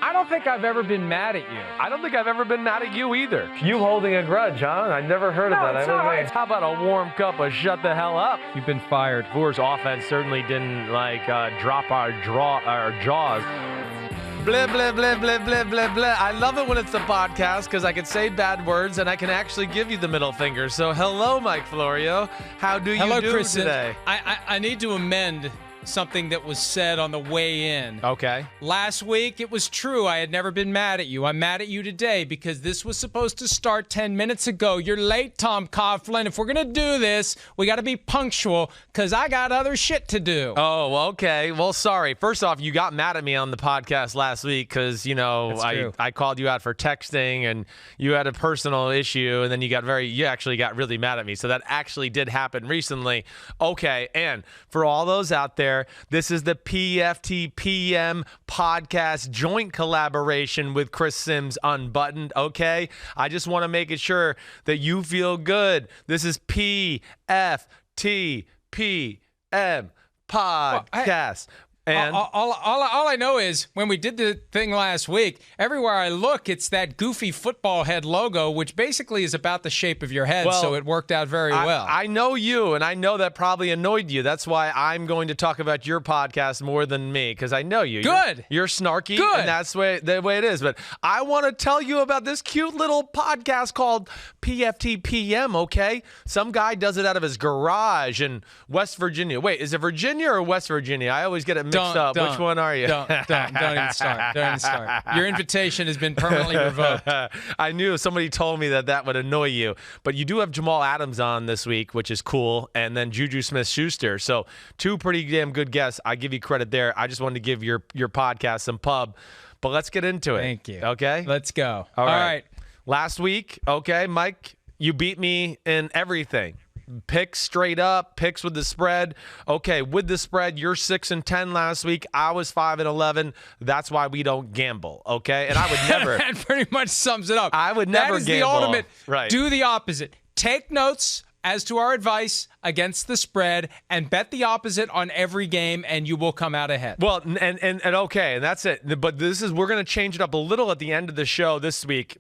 I don't think I've ever been mad at you. I don't think I've ever been mad at you either. You holding a grudge, huh? I never heard of that. It's all right. How about a warm cup of shut the hell up? You've been fired. Voore's offense certainly didn't drop our jaws. Blah, blah, blah, blah, blah, blah, blah. I love it when it's a podcast because I can say bad words and I can actually give you the middle finger. So hello, Mike Florio. How do you do Chris, today? I need to amend something that was said on the way in. Okay. Last week, it was true. I had never been mad at you. I'm mad at you today because this was supposed to start 10 minutes ago. You're late, Tom Coughlin. If we're going to do this, we got to be punctual because I got other shit to do. Oh, okay. Well, sorry. First off, you got mad at me on the podcast last week because, I called you out for texting and you had a personal issue and then you actually got really mad at me. So that actually did happen recently. Okay. And for all those out there, this is the PFTPM podcast joint collaboration with Chris Simms Unbuttoned, okay? I just want to make it sure that you feel good. This is PFTPM podcast. And all I know is when we did the thing last week, everywhere I look, it's that goofy football head logo, which basically is about the shape of your head, so it worked out very well. I know you, and I know that probably annoyed you. That's why I'm going to talk about your podcast more than me, because I know you. Good. You're snarky, Good. and that's the way it is. But I want to tell you about this cute little podcast called PFTPM, okay? Some guy does it out of his garage in West Virginia. Wait, is it Virginia or West Virginia? I always get it mixed up. Which one are you? Don't even start. Don't even start. Your invitation has been permanently revoked. I knew somebody told me that would annoy you. But you do have Jamal Adams on this week, which is cool, and then Juju Smith-Schuster. So two pretty damn good guests. I give you credit there. I just wanted to give your podcast some pub. But let's get into it. Thank you. Okay? Let's go. All right. Last week, okay, Mike, you beat me in everything. Picks straight up, picks with the spread. Okay, with the spread, you're 6-10 last week. I was 5-11. That's why we don't gamble. Okay, and I would never. That pretty much sums it up. I would never gamble. That is the ultimate. Right. Do the opposite. Take notes as to our advice against the spread and bet the opposite on every game, and you will come out ahead. Well, and okay, and that's it. But we're going to change it up a little at the end of the show this week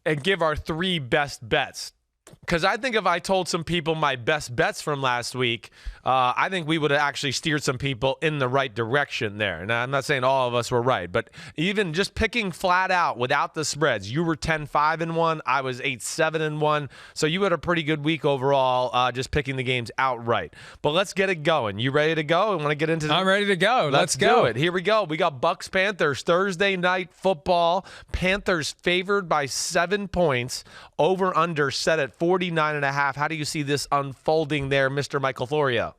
and give our 3 best bets. Because I think if I told some people my best bets from last week, I think we would have actually steered some people in the right direction there. Now, I'm not saying all of us were right, but even just picking flat out without the spreads, you were 10-5-1, I was 8-7-1, so you had a pretty good week overall, just picking the games outright. But let's get it going. You ready to go? I want to get into. I'm ready to go. Let's do it. Here we go. We got Bucs-Panthers Thursday night football. Panthers favored by 7 points. Over under set at 49.5. How do you see this unfolding there, Mr. Michael Florio?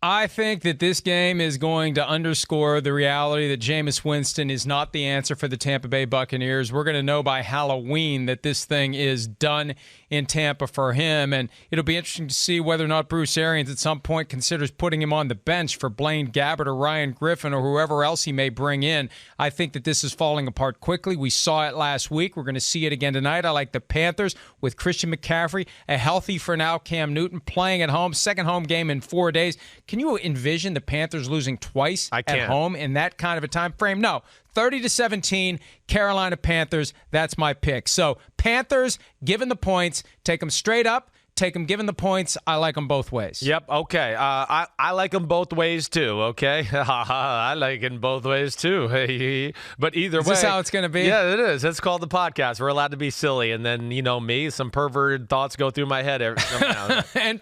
I think that this game is going to underscore the reality that Jameis Winston is not the answer for the Tampa Bay Buccaneers. We're going to know by Halloween that this thing is done in Tampa for him, and it'll be interesting to see whether or not Bruce Arians at some point considers putting him on the bench for Blaine Gabbert or Ryan Griffin or whoever else he may bring in. I think that this is falling apart quickly. We saw it last week. We're going to see it again tonight. I like the Panthers with Christian McCaffrey, a healthy for now Cam Newton playing at home, second home game in 4 days. Can you envision the Panthers losing twice at home in that kind of a time frame? No. 30-17, Carolina Panthers. That's my pick. So Panthers, given the points, take them straight up. Take them given the points. I like them both ways. Yep. Okay. I like them both ways too. Okay. I like them both ways too. But either way. Is this how it's going to be? Yeah, it is. It's called the podcast. We're allowed to be silly. And then, me, some perverted thoughts go through my head and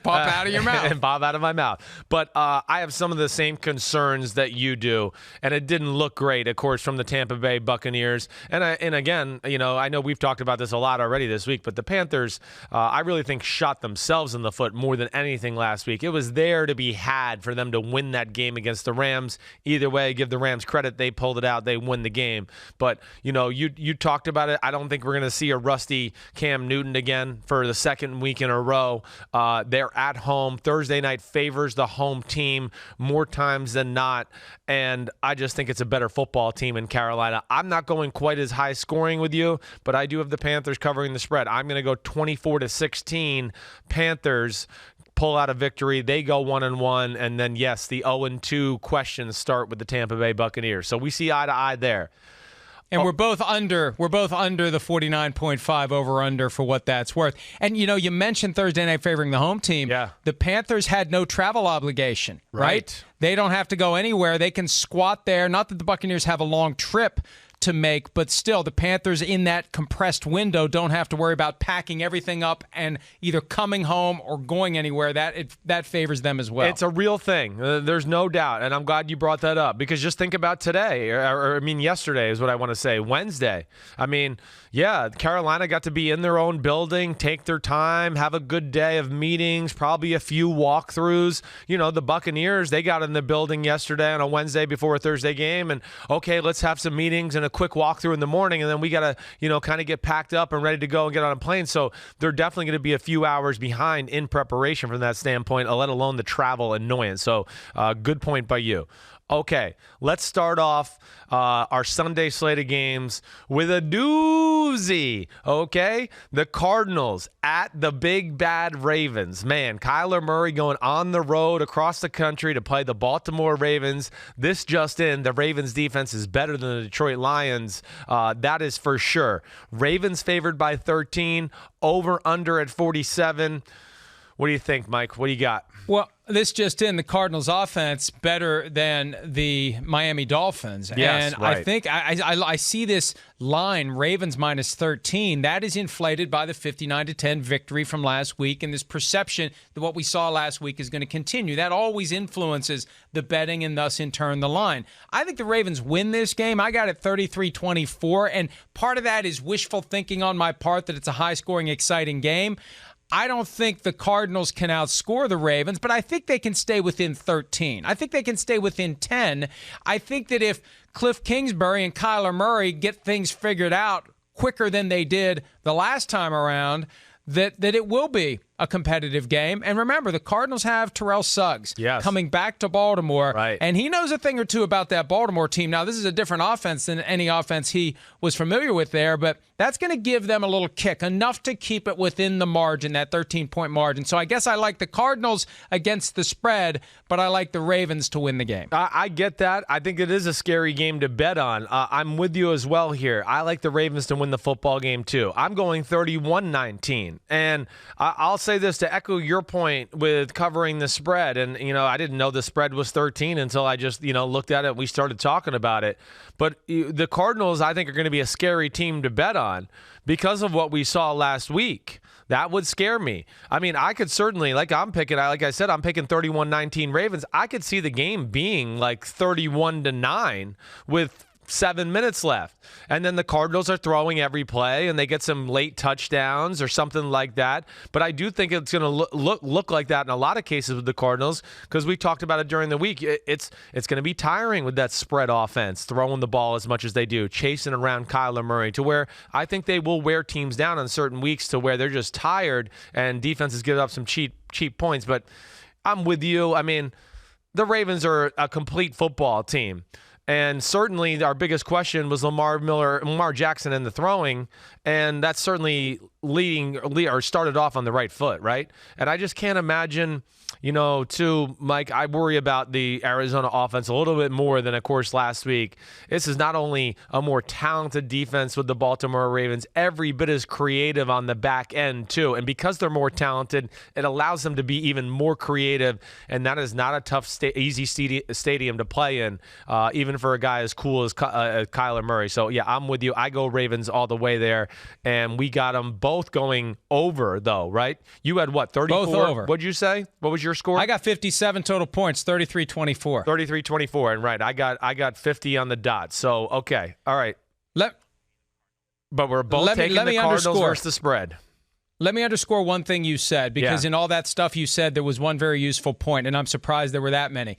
pop out of your mouth. And pop out of my mouth. But I have some of the same concerns that you do. And it didn't look great, of course, from the Tampa Bay Buccaneers. And again, I know we've talked about this a lot already this week, but the Panthers, I really think shot themselves in the foot more than anything last week. It was there to be had for them to win that game against the Rams. Either way, give the Rams credit. They pulled it out. They win the game. But, you talked about it. I don't think we're going to see a rusty Cam Newton again for the second week in a row. They're at home. Thursday night favors the home team more times than not. And I just think it's a better football team in Carolina. I'm not going quite as high scoring with you, but I do have the Panthers covering the spread. I'm going to go 24-16. Panthers pull out a victory. They go 1-1. And then, yes, the 0-2 questions start with the Tampa Bay Buccaneers. So we see eye to eye there. And we're both under the 49.5 over-under for what that's worth. And, you mentioned Thursday night favoring the home team. Yeah. The Panthers had no travel obligation, right? They don't have to go anywhere. They can squat there. Not that the Buccaneers have a long trip to make, but still, the Panthers in that compressed window don't have to worry about packing everything up and either coming home or going anywhere. That favors them as well. It's a real thing. There's no doubt, and I'm glad you brought that up because just think about today, or yesterday is what I want to say, Wednesday. Carolina got to be in their own building, take their time, have a good day of meetings, probably a few walkthroughs. The Buccaneers, they got in the building yesterday on a Wednesday before a Thursday game, and okay, let's have some meetings and a quick walkthrough in the morning, and then we got to, kind of get packed up and ready to go and get on a plane. So they're definitely going to be a few hours behind in preparation from that standpoint, let alone the travel annoyance. So good point by you. Okay, let's start off our Sunday slate of games with a doozy, okay? The Cardinals at the big bad Ravens. Man, Kyler Murray going on the road across the country to play the Baltimore Ravens. This just in, the Ravens defense is better than the Detroit Lions. That is for sure. Ravens favored by 13, over under at 47. What do you think, Mike? What do you got? Well, this just in, the Cardinals offense better than the Miami Dolphins. Yes, and right. I think I see this line, Ravens minus 13, that is inflated by the 59-10 victory from last week, and this perception that what we saw last week is going to continue. That always influences the betting and thus in turn the line. I think the Ravens win this game. I got it 33-24, and part of that is wishful thinking on my part that it's a high-scoring, exciting game. I don't think the Cardinals can outscore the Ravens, but I think they can stay within 13. I think they can stay within 10. I think that if Cliff Kingsbury and Kyler Murray get things figured out quicker than they did the last time around, that it will be a competitive game. And remember, the Cardinals have Terrell Suggs coming back to Baltimore, and he knows a thing or two about that Baltimore team. Now, this is a different offense than any offense he was familiar with there, but that's going to give them a little kick, enough to keep it within the margin, that 13-point margin. So I guess I like the Cardinals against the spread, but I like the Ravens to win the game. I get that. I think it is a scary game to bet on. I'm with you as well here. I like the Ravens to win the football game too. I'm going 31-19. And I'll say this to echo your point with covering the spread. And, I didn't know the spread was 13 until I just, looked at it and we started talking about it. But the Cardinals, I think, are going to be a scary team to bet on because of what we saw last week. That would scare me. I mean, I could certainly, like I said, I'm picking 31-19 Ravens. I could see the game being like 31-9 with 7 minutes left. And then the Cardinals are throwing every play and they get some late touchdowns or something like that. But I do think it's going to look like that in a lot of cases with the Cardinals because we talked about it during the week. It's going to be tiring with that spread offense, throwing the ball as much as they do, chasing around Kyler Murray, to where I think they will wear teams down on certain weeks to where they're just tired and defenses give up some cheap points. But I'm with you. I mean, the Ravens are a complete football team. And certainly our biggest question was Lamar Jackson in the throwing, and that's certainly started off on the right foot, right? And I just can't imagine, too, Mike, I worry about the Arizona offense a little bit more than, of course, last week. This is not only a more talented defense with the Baltimore Ravens, every bit as creative on the back end, too. And because they're more talented, it allows them to be even more creative, and that is not a tough, easy stadium to play in, even for a guy as cool as Kyler Murray. So, yeah, I'm with you. I go Ravens all the way there, and we got them both going over, though, right? You had what, 34? Both over. What'd you say? What was your score? I got 57 total points, 33-24. 33-24, and right, I got 50 on the dot. So, okay, all right. But we're both taking the Cardinals versus the spread. Let me underscore one thing you said, because in all that stuff you said, there was one very useful point, and I'm surprised there were that many.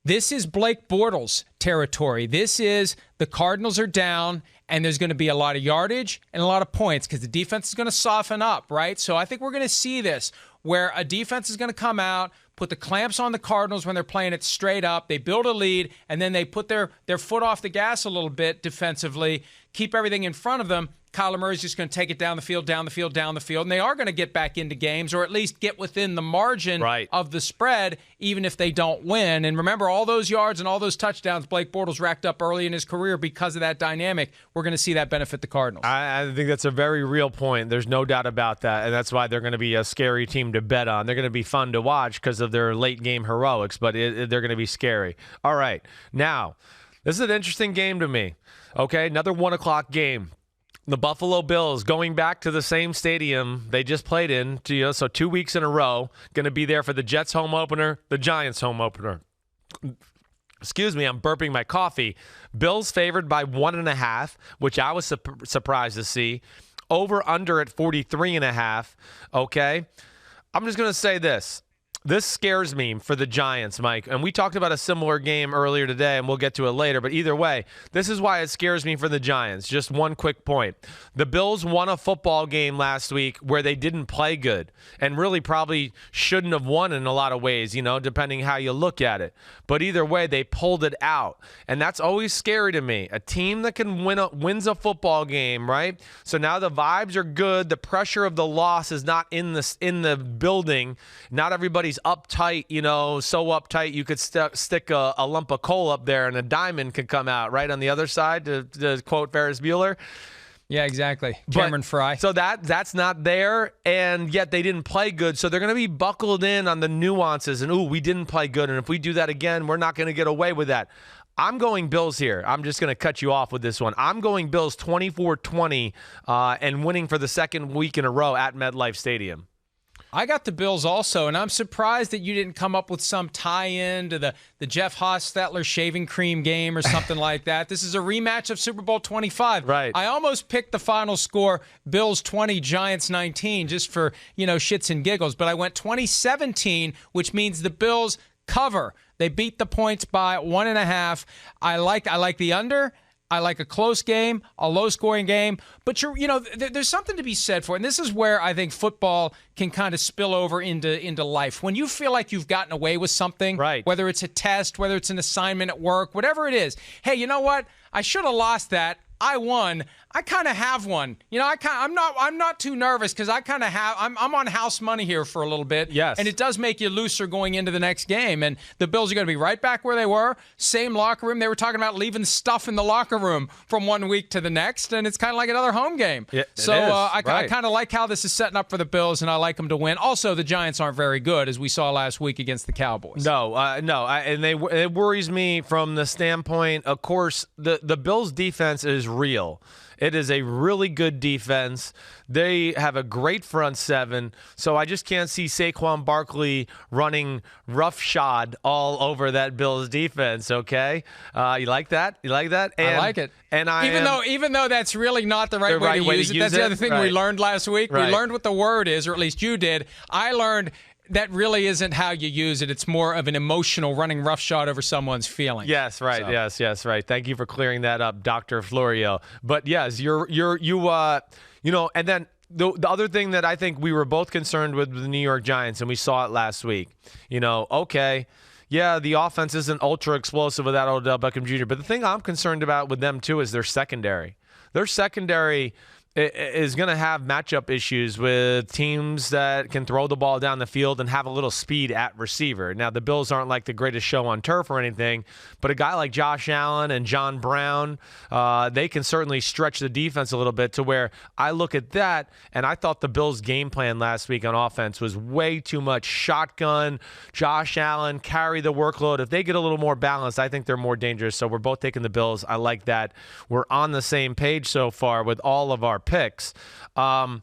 This is Blake Bortles territory. This is the Cardinals are down, and there's going to be a lot of yardage and a lot of points because the defense is going to soften up, right? So I think we're going to see this where a defense is going to come out, put the clamps on the Cardinals when they're playing it straight up. They build a lead, and then they put their foot off the gas a little bit defensively, keep everything in front of them, Kyler Murray's just going to take it down the field, and they are going to get back into games or at least get within the margin of the spread, even if they don't win. And remember, all those yards and all those touchdowns Blake Bortles racked up early in his career because of that dynamic. We're going to see that benefit the Cardinals. I think that's a very real point. There's no doubt about that, and that's why they're going to be a scary team to bet on. They're going to be fun to watch because of their late-game heroics, but they're going to be scary. All right, now, this is an interesting game to me. Okay, another 1 o'clock game. The Buffalo Bills going back to the same stadium they just played in, so 2 weeks in a row, going to be there for the Jets home opener, the Giants home opener. Excuse me, I'm burping my coffee. Bills favored by 1.5, which I was surprised to see. Over under at 43.5. Okay, I'm just going to say this. This scares me for the Giants, Mike. And we talked about a similar game earlier today, and we'll get to it later. But either way, this is why it scares me for the Giants. Just one quick point. The Bills won a football game last week where they didn't play good and really probably shouldn't have won in a lot of ways, depending how you look at it. But either way, they pulled it out. And that's always scary to me. A team that can wins a football game, right? So now the vibes are good. The pressure of the loss is not in the building. Not everybody's uptight, so uptight you could stick a lump of coal up there and a diamond could come out right on the other side, to quote Ferris Bueller. Yeah, exactly. Cameron Fry. So that's not there, and yet they didn't play good. So they're going to be buckled in on the nuances, and, we didn't play good, and if we do that again, we're not going to get away with that. I'm going Bills here. I'm just going to cut you off with this one. I'm going Bills 24-20 and winning for the second week in a row at MetLife Stadium. I got the Bills also, and I'm surprised that you didn't come up with some tie-in to the Jeff Hostetler shaving cream game or something like that. This is a rematch of Super Bowl 25. Right. I almost picked the final score, Bills 20, Giants 19, just for, shits and giggles. But I went 2017, which means the Bills cover. They beat the points by 1.5. I like the under. I like a close game, a low-scoring game, but there's something to be said for it. And this is where I think football can kind of spill over into life. When you feel like you've gotten away with something, right, whether it's a test, whether it's an assignment at work, whatever it is, hey, you know what? I should have lost that. I won. I kind of have one. I'm not too nervous because I kind of have. I'm on house money here for a little bit. Yes. And it does make you looser going into the next game. And the Bills are going to be right back where they were. Same locker room. They were talking about leaving stuff in the locker room from one week to the next, and it's kind of like another home game. Yeah, so I kind of like how this is setting up for the Bills, and I like them to win. Also, the Giants aren't very good, as we saw last week against the Cowboys. And it worries me from the standpoint. Of course, the Bills' defense is real. It is a really good defense. They have a great front seven, so I just can't see Saquon Barkley running roughshod all over that Bills defense, okay? You like that? You like that? I like it. And even though that's really not the right way to use it. That's the other thing we learned last week. Right. We learned what the word is, or at least you did. I learned that really isn't how you use it. It's more of an emotional running roughshod over someone's feelings. Yes, right. So. Yes, right. Thank you for clearing that up, Dr. Florio. But yes, and then the other thing that I think we were both concerned with the New York Giants, and we saw it last week. The offense isn't ultra explosive without Odell Beckham Jr., but the thing I'm concerned about with them too is their secondary. Their secondary is going to have matchup issues with teams that can throw the ball down the field and have a little speed at receiver. Now, the Bills aren't like the greatest show on turf or anything, but a guy like Josh Allen and John Brown, they can certainly stretch the defense a little bit to where I look at that, and I thought the Bills' game plan last week on offense was way too much shotgun, Josh Allen, carry the workload. If they get a little more balanced, I think they're more dangerous. So we're both taking the Bills. I like that. We're on the same page so far with all of our picks. Now,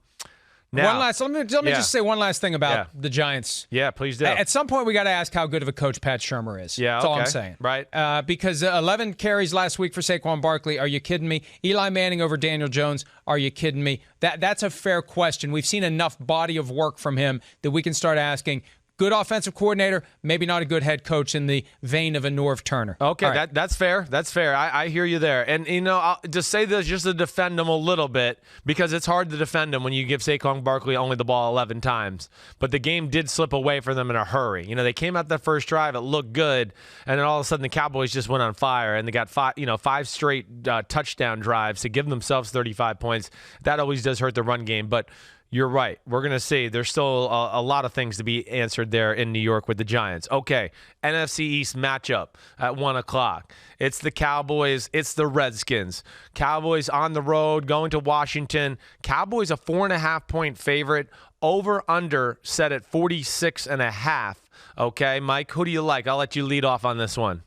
let me just say one last thing about the Giants. Yeah, please do. At some point, we got to ask how good of a coach Pat Shurmur is. Yeah, that's all I'm saying. Right. Because 11 carries last week for Saquon Barkley. Are you kidding me? Eli Manning over Daniel Jones. Are you kidding me? That's a fair question. We've seen enough body of work from him that we can start asking, Good offensive coordinator, maybe not a good head coach in the vein of a Norv Turner. Okay, Right. that's fair. That's fair. I hear you there. And, I'll just say this just to defend him a little bit, because it's hard to defend him when you give Saquon Barkley only the ball 11 times. But the game did slip away for them in a hurry. They came out the first drive, it looked good, and then all of a sudden the Cowboys just went on fire, and they got five straight touchdown drives to give themselves 35 points. That always does hurt the run game, but you're right. We're going to see. There's still a lot of things to be answered there in New York with the Giants. Okay, NFC East matchup at 1 o'clock. It's the Cowboys. It's the Redskins. Cowboys on the road going to Washington. Cowboys a 4.5-point favorite. Over-under set at 46.5. Okay, Mike, who do you like? I'll let you lead off on this one.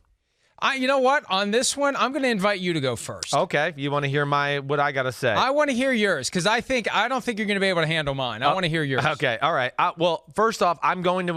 You know what? On this one, I'm going to invite you to go first. Okay, you want to hear what I got to say? I want to hear yours because I don't think you're going to be able to handle mine. I want to hear yours. Okay, all right. Well, first off, I'm going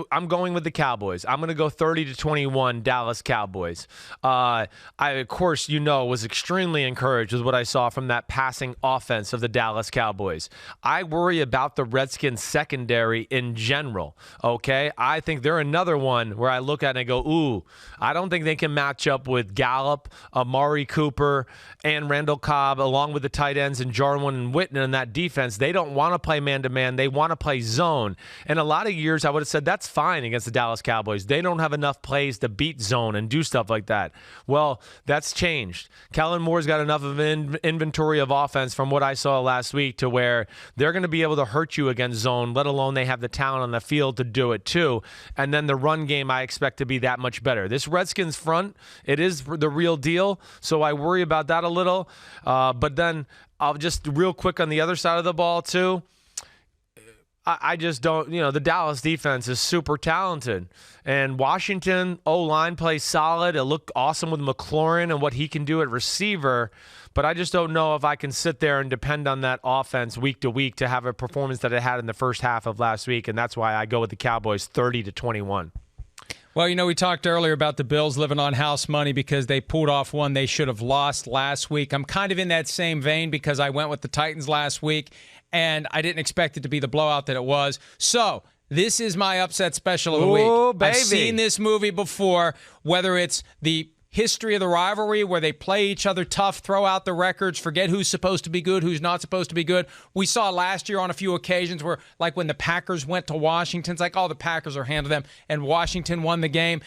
with the Cowboys. I'm going to go 30-21 Dallas Cowboys. I, of course, was extremely encouraged with what I saw from that passing offense of the Dallas Cowboys. I worry about the Redskins secondary in general. Okay, I think they're another one where I look at it and go, ooh, I don't think they can match up with Gallup, Amari Cooper, and Randall Cobb, along with the tight ends and Jarwin and Whitten in that defense. They don't want to play man-to-man. They want to play zone. And a lot of years, I would have said that's fine against the Dallas Cowboys. They don't have enough plays to beat zone and do stuff like that. Well, that's changed. Kellen Moore's got enough of an inventory of offense from what I saw last week to where they're going to be able to hurt you against zone, let alone they have the talent on the field to do it too. And then the run game I expect to be that much better. This Redskins front, it is the real deal, so I worry about that a little. But then I'll just real quick on the other side of the ball too. I just don't, the Dallas defense is super talented. And Washington O-line plays solid. It looked awesome with McLaurin and what he can do at receiver. But I just don't know if I can sit there and depend on that offense week to week to have a performance that it had in the first half of last week. And that's why I go with the Cowboys 30-21. Well, we talked earlier about the Bills living on house money because they pulled off one they should have lost last week. I'm kind of in that same vein because I went with the Titans last week, and I didn't expect it to be the blowout that it was. So this is my upset special of the week. Baby. I've seen this movie before, whether it's the history of the rivalry where they play each other tough, throw out the records, forget who's supposed to be good, who's not supposed to be good. We saw last year on a few occasions where, like when the Packers went to Washington, it's like, the Packers are handling them, and Washington won the game.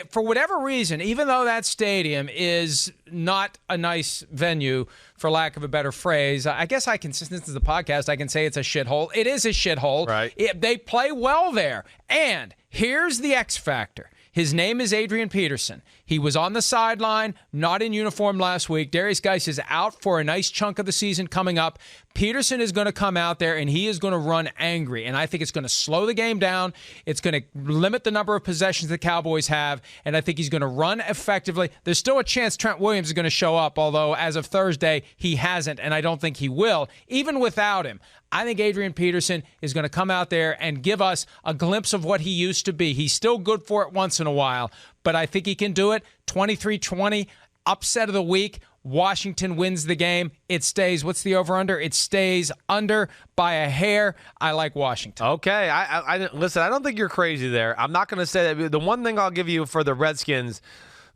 For whatever reason, even though that stadium is not a nice venue, for lack of a better phrase, I guess since this is a podcast, I can say it's a shithole. It is a shithole. Right. They play well there. And here's the X factor. His name is Adrian Peterson. He was on the sideline, not in uniform last week. Darius Geis is out for a nice chunk of the season coming up. Peterson is going to come out there, and he is going to run angry. And I think it's going to slow the game down. It's going to limit the number of possessions the Cowboys have, and I think he's going to run effectively. There's still a chance Trent Williams is going to show up, although as of Thursday, he hasn't, and I don't think he will. Even without him, I think Adrian Peterson is going to come out there and give us a glimpse of what he used to be. He's still good for it once in a while, but I think he can do it. 23-20, upset of the week. Washington wins the game. It stays, what's the over-under? It stays under by a hair. I like Washington. Okay. Listen, I don't think you're crazy there. I'm not going to say that. The one thing I'll give you for the Redskins,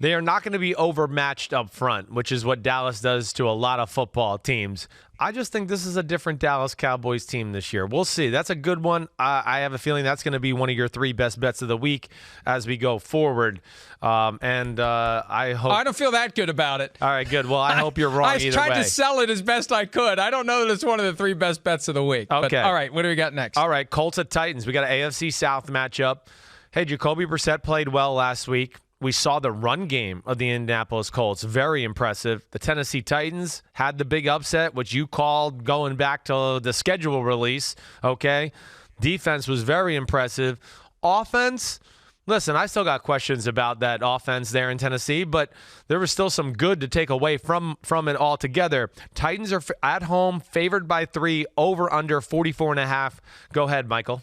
they are not going to be overmatched up front, which is what Dallas does to a lot of football teams. I just think this is a different Dallas Cowboys team this year. We'll see. That's a good one. I have a feeling that's going to be one of your 3 best bets of the week as we go forward. I hope. I don't feel that good about it. All right, good. Well, I hope you're wrong either way. I tried to sell it as best I could. I don't know that it's one of the 3 best bets of the week. Okay. But, all right, what do we got next? All right, Colts at Titans. We got an AFC South matchup. Hey, Jacoby Brissett played well last week. We saw the run game of the Indianapolis Colts. Very impressive. The Tennessee Titans had the big upset, which you called going back to the schedule release, okay? Defense was very impressive. Offense, listen, I still got questions about that offense there in Tennessee, but there was still some good to take away from it altogether. Titans are at home, favored by 3, over under 44.5. Go ahead, Michael.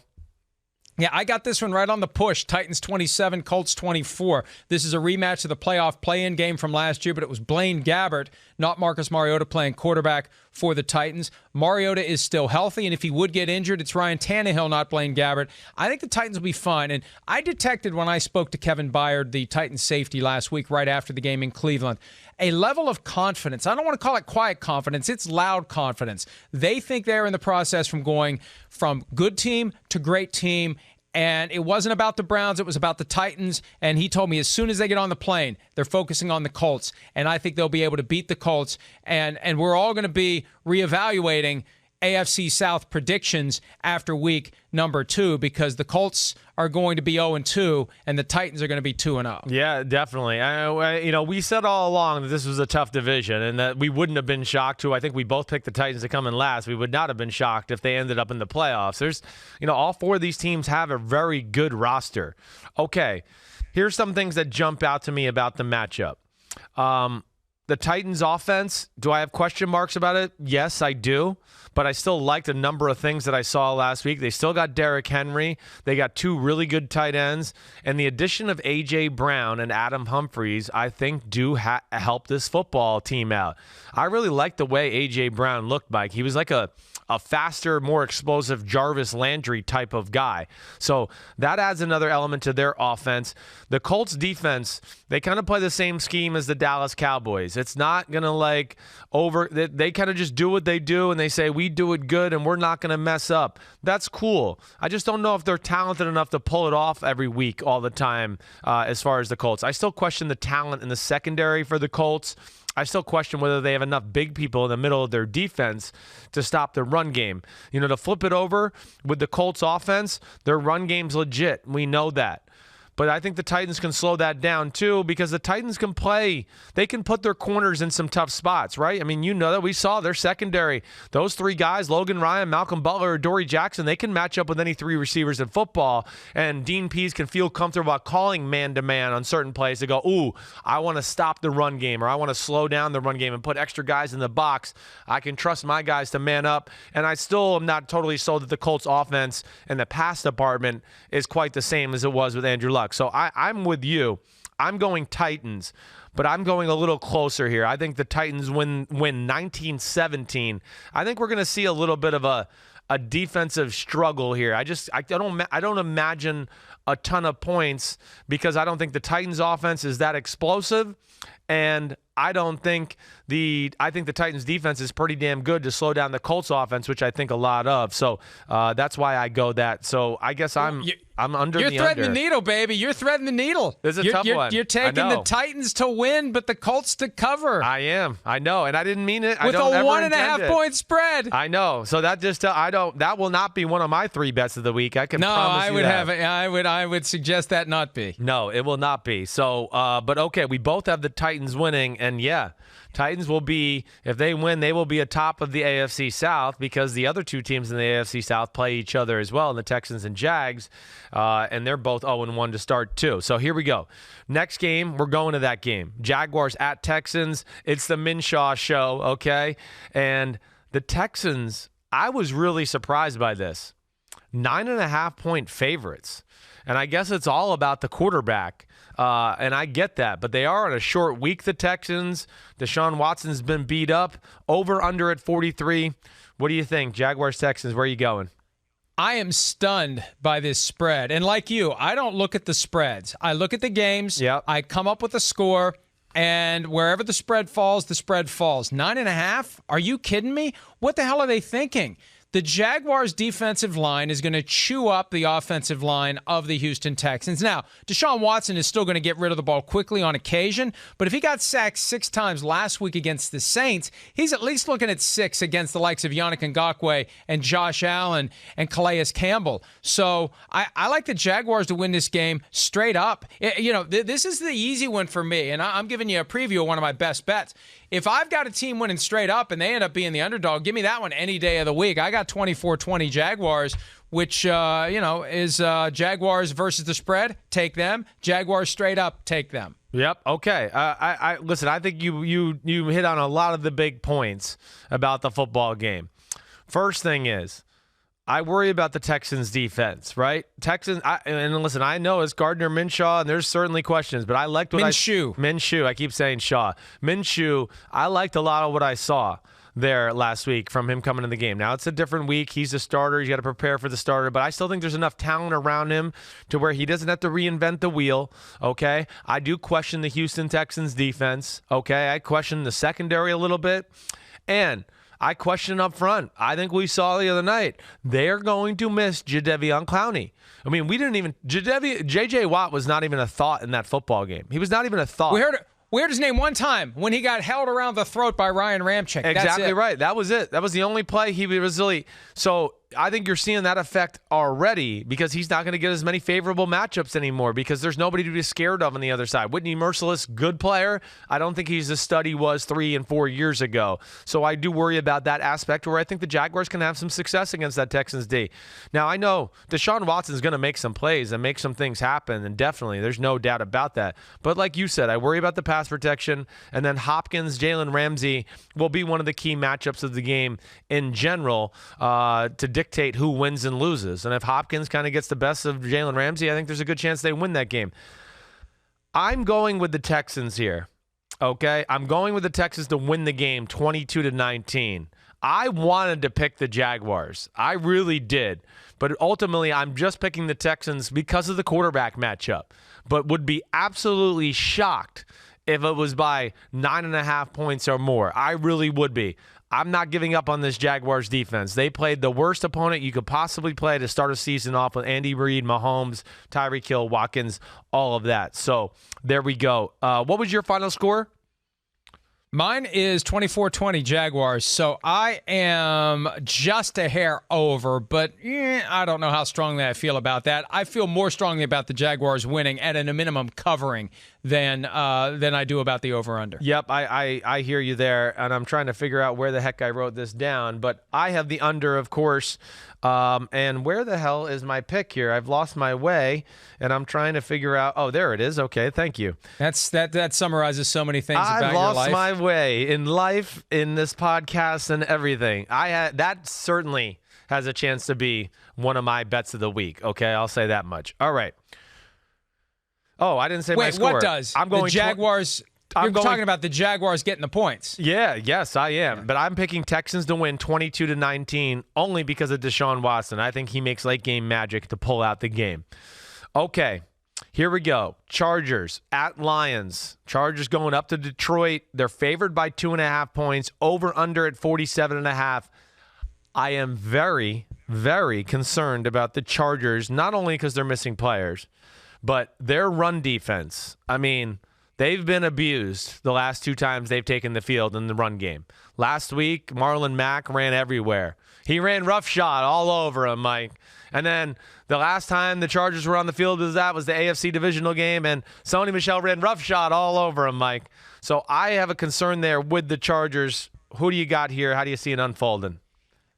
Yeah, I got this one right on the push. Titans 27, Colts 24. This is a rematch of the playoff play-in game from last year, but it was Blaine Gabbert, not Marcus Mariota, playing quarterback for the Titans. Mariota is still healthy, and if he would get injured, it's Ryan Tannehill, not Blaine Gabbert. I think the Titans will be fine, and I detected when I spoke to Kevin Byard, the Titans safety, last week right after the game in Cleveland, a level of confidence. I don't want to call it quiet confidence. It's loud confidence. They think they're in the process from going from good team to great team, and it wasn't about the Browns. It was about the Titans, and he told me as soon as they get on the plane, they're focusing on the Colts, and I think they'll be able to beat the Colts, and we're all going to be reevaluating AFC South predictions after week number 2 because the Colts are going to be 0-2 and the Titans are going to be 2-0. Yeah, definitely. We said all along that this was a tough division and that we wouldn't have been shocked to. I think we both picked the Titans to come in last. We would not have been shocked if they ended up in the playoffs. There's, all 4 of these teams have a very good roster. Okay, here's some things that jump out to me about the matchup. The Titans offense, do I have question marks about it? Yes, I do. But I still liked a number of things that I saw last week. They still got Derrick Henry. They got 2 really good tight ends. And the addition of A.J. Brown and Adam Humphries, I think, do help this football team out. I really liked the way A.J. Brown looked, Mike. He was like a faster, more explosive Jarvis Landry type of guy. So that adds another element to their offense. The Colts defense, they kind of play the same scheme as the Dallas Cowboys. It's not going to they kind of just do what they do and they say, we do it good and we're not going to mess up. That's cool. I just don't know if they're talented enough to pull it off every week all the time as far as the Colts. I still question the talent in the secondary for the Colts. I still question whether they have enough big people in the middle of their defense to stop the run game. To flip it over with the Colts offense, their run game's legit. We know that. But I think the Titans can slow that down too because the Titans can play. They can put their corners in some tough spots, right? I mean, that we saw their secondary. Those 3 guys, Logan Ryan, Malcolm Butler, or Dory Jackson, they can match up with any 3 receivers in football. And Dean Pease can feel comfortable about calling man-to-man on certain plays to go, ooh, I want to stop the run game or I want to slow down the run game and put extra guys in the box. I can trust my guys to man up. And I still am not totally sold that the Colts offense and the pass department is quite the same as it was with Andrew Luck. So I'm with you. I'm going Titans, but I'm going a little closer here. I think the Titans win 19-17. I think we're going to see a little bit of a defensive struggle here. I don't imagine a ton of points because I don't think the Titans offense is that explosive, and I think the Titans defense is pretty damn good to slow down the Colts offense, which I think a lot of. So that's why I go that. So I guess I'm under the under. You're threading the needle, baby. You're threading the needle. This is a tough one. You're taking the Titans to win, but the Colts to cover. I am. I know, and I didn't mean it. With a 1.5 point spread. I know. So that just that will not be one of my 3 bets of the week. I can promise you that. I would suggest that not be. No, it will not be. So, but okay, we both have the Titans winning, and yeah. Titans will be, if they win, they will be atop of the AFC South because the other 2 teams in the AFC South play each other as well, the Texans and Jags, and they're both 0-1 to start too. So here we go. Next game, we're going to that game. Jaguars at Texans. It's the Minshaw show, okay? And the Texans, I was really surprised by this. 9.5-point favorites. And I guess it's all about the quarterback. And I get that, but they are on a short week, the Texans. Deshaun Watson's been beat up. Over, under at 43. What do you think? Jaguars-Texans, where are you going? I am stunned by this spread. And like you, I don't look at the spreads. I look at the games. Yep. I come up with a score, and wherever the spread falls, the spread falls. 9.5? Are you kidding me? What the hell are they thinking? The Jaguars' defensive line is going to chew up the offensive line of the Houston Texans. Now, Deshaun Watson is still going to get rid of the ball quickly on occasion, but if he got sacked 6 times last week against the Saints, he's at least looking at 6 against the likes of Yannick Ngakoue and Josh Allen and Calais Campbell. So I like the Jaguars to win this game straight up. This is the easy one for me, and I'm giving you a preview of one of my best bets. If I've got a team winning straight up and they end up being the underdog, give me that one any day of the week. I got 24-20 Jaguars, which, is Jaguars versus the spread. Take them. Jaguars straight up. Take them. Yep. Okay. I listen, I think you hit on a lot of the big points about the football game. First thing is, I worry about the Texans defense, right? And listen, I know it's Gardner Minshew, and there's certainly questions, but I liked what Minshew. I keep saying Shaw. Minshew, I liked a lot of what I saw there last week from him coming in the game. Now, it's a different week. He's a starter. He's got to prepare for the starter, but I still think there's enough talent around him to where he doesn't have to reinvent the wheel, okay? I do question the Houston Texans defense, okay? I question the secondary a little bit, and I question up front. I think we saw the other night, they're going to miss Jadeveon Clowney. I mean, J.J. Watt was not even a thought in that football game. He was not even a thought. We heard his name one time when he got held around the throat by Ryan Ramczyk. Exactly right. That was it. That was the only play he was really. So I think you're seeing that effect already because he's not going to get as many favorable matchups anymore because there's nobody to be scared of on the other side. Whitney Merciless, good player. I don't think he's the stud he was 3 and 4 years ago. So I do worry about that aspect where I think the Jaguars can have some success against that Texans D. Now, I know Deshaun Watson's going to make some plays and make some things happen, and definitely, there's no doubt about that. But like you said, I worry about the pass protection, and then Hopkins, Jalen Ramsey will be one of the key matchups of the game in general to dictate who wins and loses. And if Hopkins kind of gets the best of Jalen Ramsey, I think there's a good chance they win that game. I'm going with the Texans here. Okay? I'm going with the Texans to win the game 22-19. I wanted to pick the Jaguars. I really did. But ultimately, I'm just picking the Texans because of the quarterback matchup. But would be absolutely shocked if it was by 9.5 points or more. I really would be. I'm not giving up on this Jaguars defense. They played the worst opponent you could possibly play to start a season off with Andy Reid, Mahomes, Tyreek Hill, Watkins, all of that. So there we go. What was your final score? Mine is 24-20 Jaguars, so I am just a hair over, but I don't know how strongly I feel about that. I feel more strongly about the Jaguars winning and at a minimum covering than I do about the over-under. Yep, I hear you there, and I'm trying to figure out where the heck I wrote this down, but I have the under, of course, and where the hell is my pick here? I've lost my way, and I'm trying to figure out. Oh, there it is. Okay, thank you. That summarizes so many things about your life. I've lost my way in life, in this podcast, and everything. That certainly has a chance to be one of my bets of the week. Okay, I'll say that much. All right. Oh, I didn't say my score. Wait, what does? I'm going the Jaguars. You're talking about the Jaguars getting the points. Yes, I am. Yeah. But I'm picking Texans to win 22-19 only because of Deshaun Watson. I think he makes late game magic to pull out the game. Okay, here we go. Chargers at Lions. Chargers going up to Detroit. They're favored by 2.5 points. Over under at 47.5. I am very, very concerned about the Chargers, not only because they're missing players, but their run defense. I mean, they've been abused the last 2 times they've taken the field in the run game. Last week, Marlon Mack ran everywhere. He ran roughshod all over him, Mike. And then the last time the Chargers were on the field was the AFC divisional game, and Sony Michel ran roughshod all over him, Mike. So I have a concern there with the Chargers. Who do you got here? How do you see it unfolding?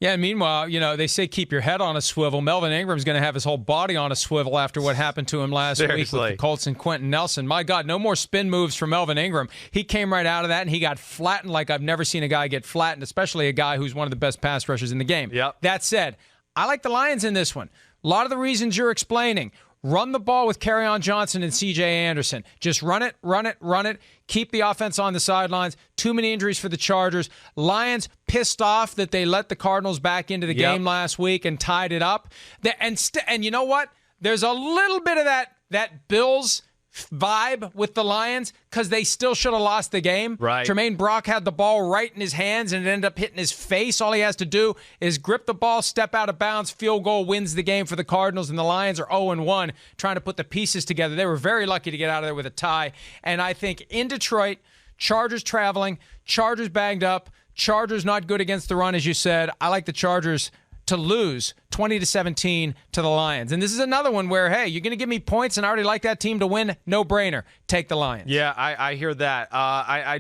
Yeah, and meanwhile, they say keep your head on a swivel. Melvin Ingram's going to have his whole body on a swivel after what happened to him last week with the Colts and Quentin Nelson. My God, no more spin moves for Melvin Ingram. He came right out of that, and he got flattened like I've never seen a guy get flattened, especially a guy who's one of the best pass rushers in the game. Yep. That said, I like the Lions in this one. A lot of the reasons you're explaining. Run the ball with Kerryon Johnson and C.J. Anderson. Just run it, run it, run it. Keep the offense on the sidelines. Too many injuries for the Chargers. Lions pissed off that they let the Cardinals back into the game last week and tied it up. And you know what? There's a little bit of that Bills vibe with the Lions because they still should have lost the game. Right. Tremaine Brock had the ball right in his hands and it ended up hitting his face. All he has to do is grip the ball, step out of bounds, field goal wins the game for the Cardinals, and the Lions are 0-1 trying to put the pieces together. They were very lucky to get out of there with a tie. And I think in Detroit, Chargers traveling, Chargers banged up, Chargers not good against the run, as you said. I like the Chargers to lose 20-17 to the Lions. And this is another one where, hey, you're going to give me points and I already like that team to win. No brainer. Take the Lions. Yeah, I hear that.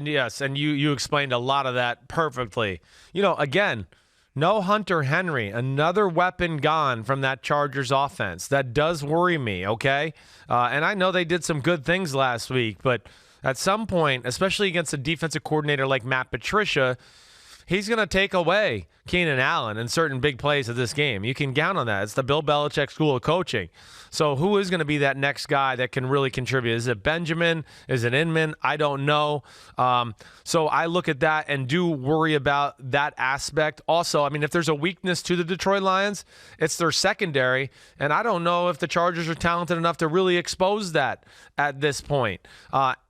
Yes, and you explained a lot of that perfectly. Again, no Hunter Henry, another weapon gone from that Chargers offense. That does worry me, okay? And I know they did some good things last week, but at some point, especially against a defensive coordinator like Matt Patricia, he's going to take away Keenan Allen in certain big plays of this game. You can count on that. It's the Bill Belichick School of Coaching. So who is going to be that next guy that can really contribute? Is it Benjamin? Is it Inman? I don't know. So I look at that and do worry about that aspect. Also, I mean, if there's a weakness to the Detroit Lions, it's their secondary, and I don't know if the Chargers are talented enough to really expose that at this point.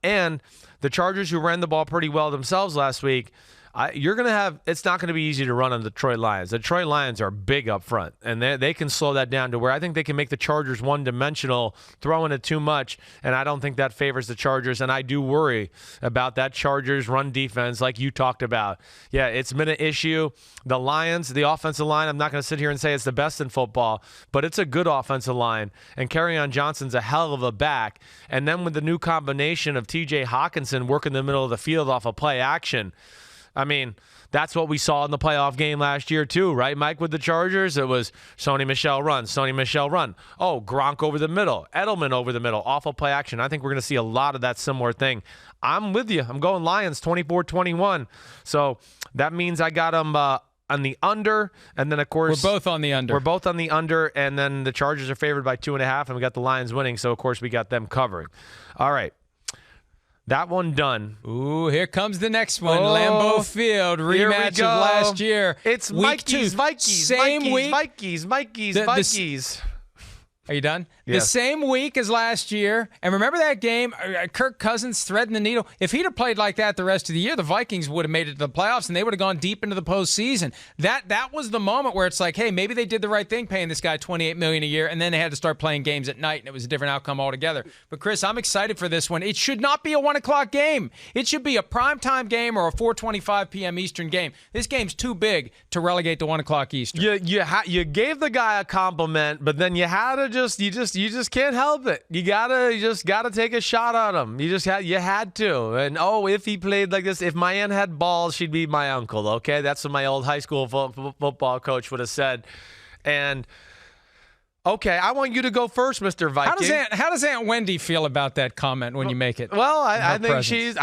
And the Chargers, who ran the ball pretty well themselves last week, it's not going to be easy to run on the Detroit Lions. The Detroit Lions are big up front, and they can slow that down to where I think they can make the Chargers one-dimensional, throwing it too much, and I don't think that favors the Chargers, and I do worry about that Chargers run defense like you talked about. Yeah, it's been an issue. The Lions, the offensive line, I'm not going to sit here and say it's the best in football, but it's a good offensive line, and Kerryon Johnson's a hell of a back, and then with the new combination of T.J. Hawkinson working the middle of the field off of play action, I mean, that's what we saw in the playoff game last year too, right, Mike, with the Chargers? It was Sony Michel run, Sony Michel run. Oh, Gronk over the middle, Edelman over the middle, awful play action. I think we're going to see a lot of that similar thing. I'm with you. I'm going Lions 24-21. So that means I got them on the under, and then, of course, we're both on the under. We're both on the under, and then the Chargers are favored by 2.5, and we got the Lions winning, so, of course, we got them covering. All right. That one done. Ooh, here comes the next one. Lambeau Field, rematch of last year. It's Vikings. Are you done? Yes. The same week as last year. And remember that game? Kirk Cousins threading the needle. If he'd have played like that the rest of the year, the Vikings would have made it to the playoffs, and they would have gone deep into the postseason. That was the moment where it's like, hey, maybe they did the right thing paying this guy $28 million a year, and then they had to start playing games at night, and it was a different outcome altogether. But, Chris, I'm excited for this one. It should not be a 1 o'clock game. It should be a primetime game or a 4:25 p.m. Eastern game. This game's too big to relegate to 1 o'clock Eastern. You gave the guy a compliment, but then you had to you just can't help it. You just gotta take a shot at him. You had to. And if he played like this, if my aunt had balls, she'd be my uncle. Okay, that's what my old high school football coach would have said. And okay, I want you to go first, Mr. Viking. How does Aunt Wendy feel about that comment when you make it? Well, I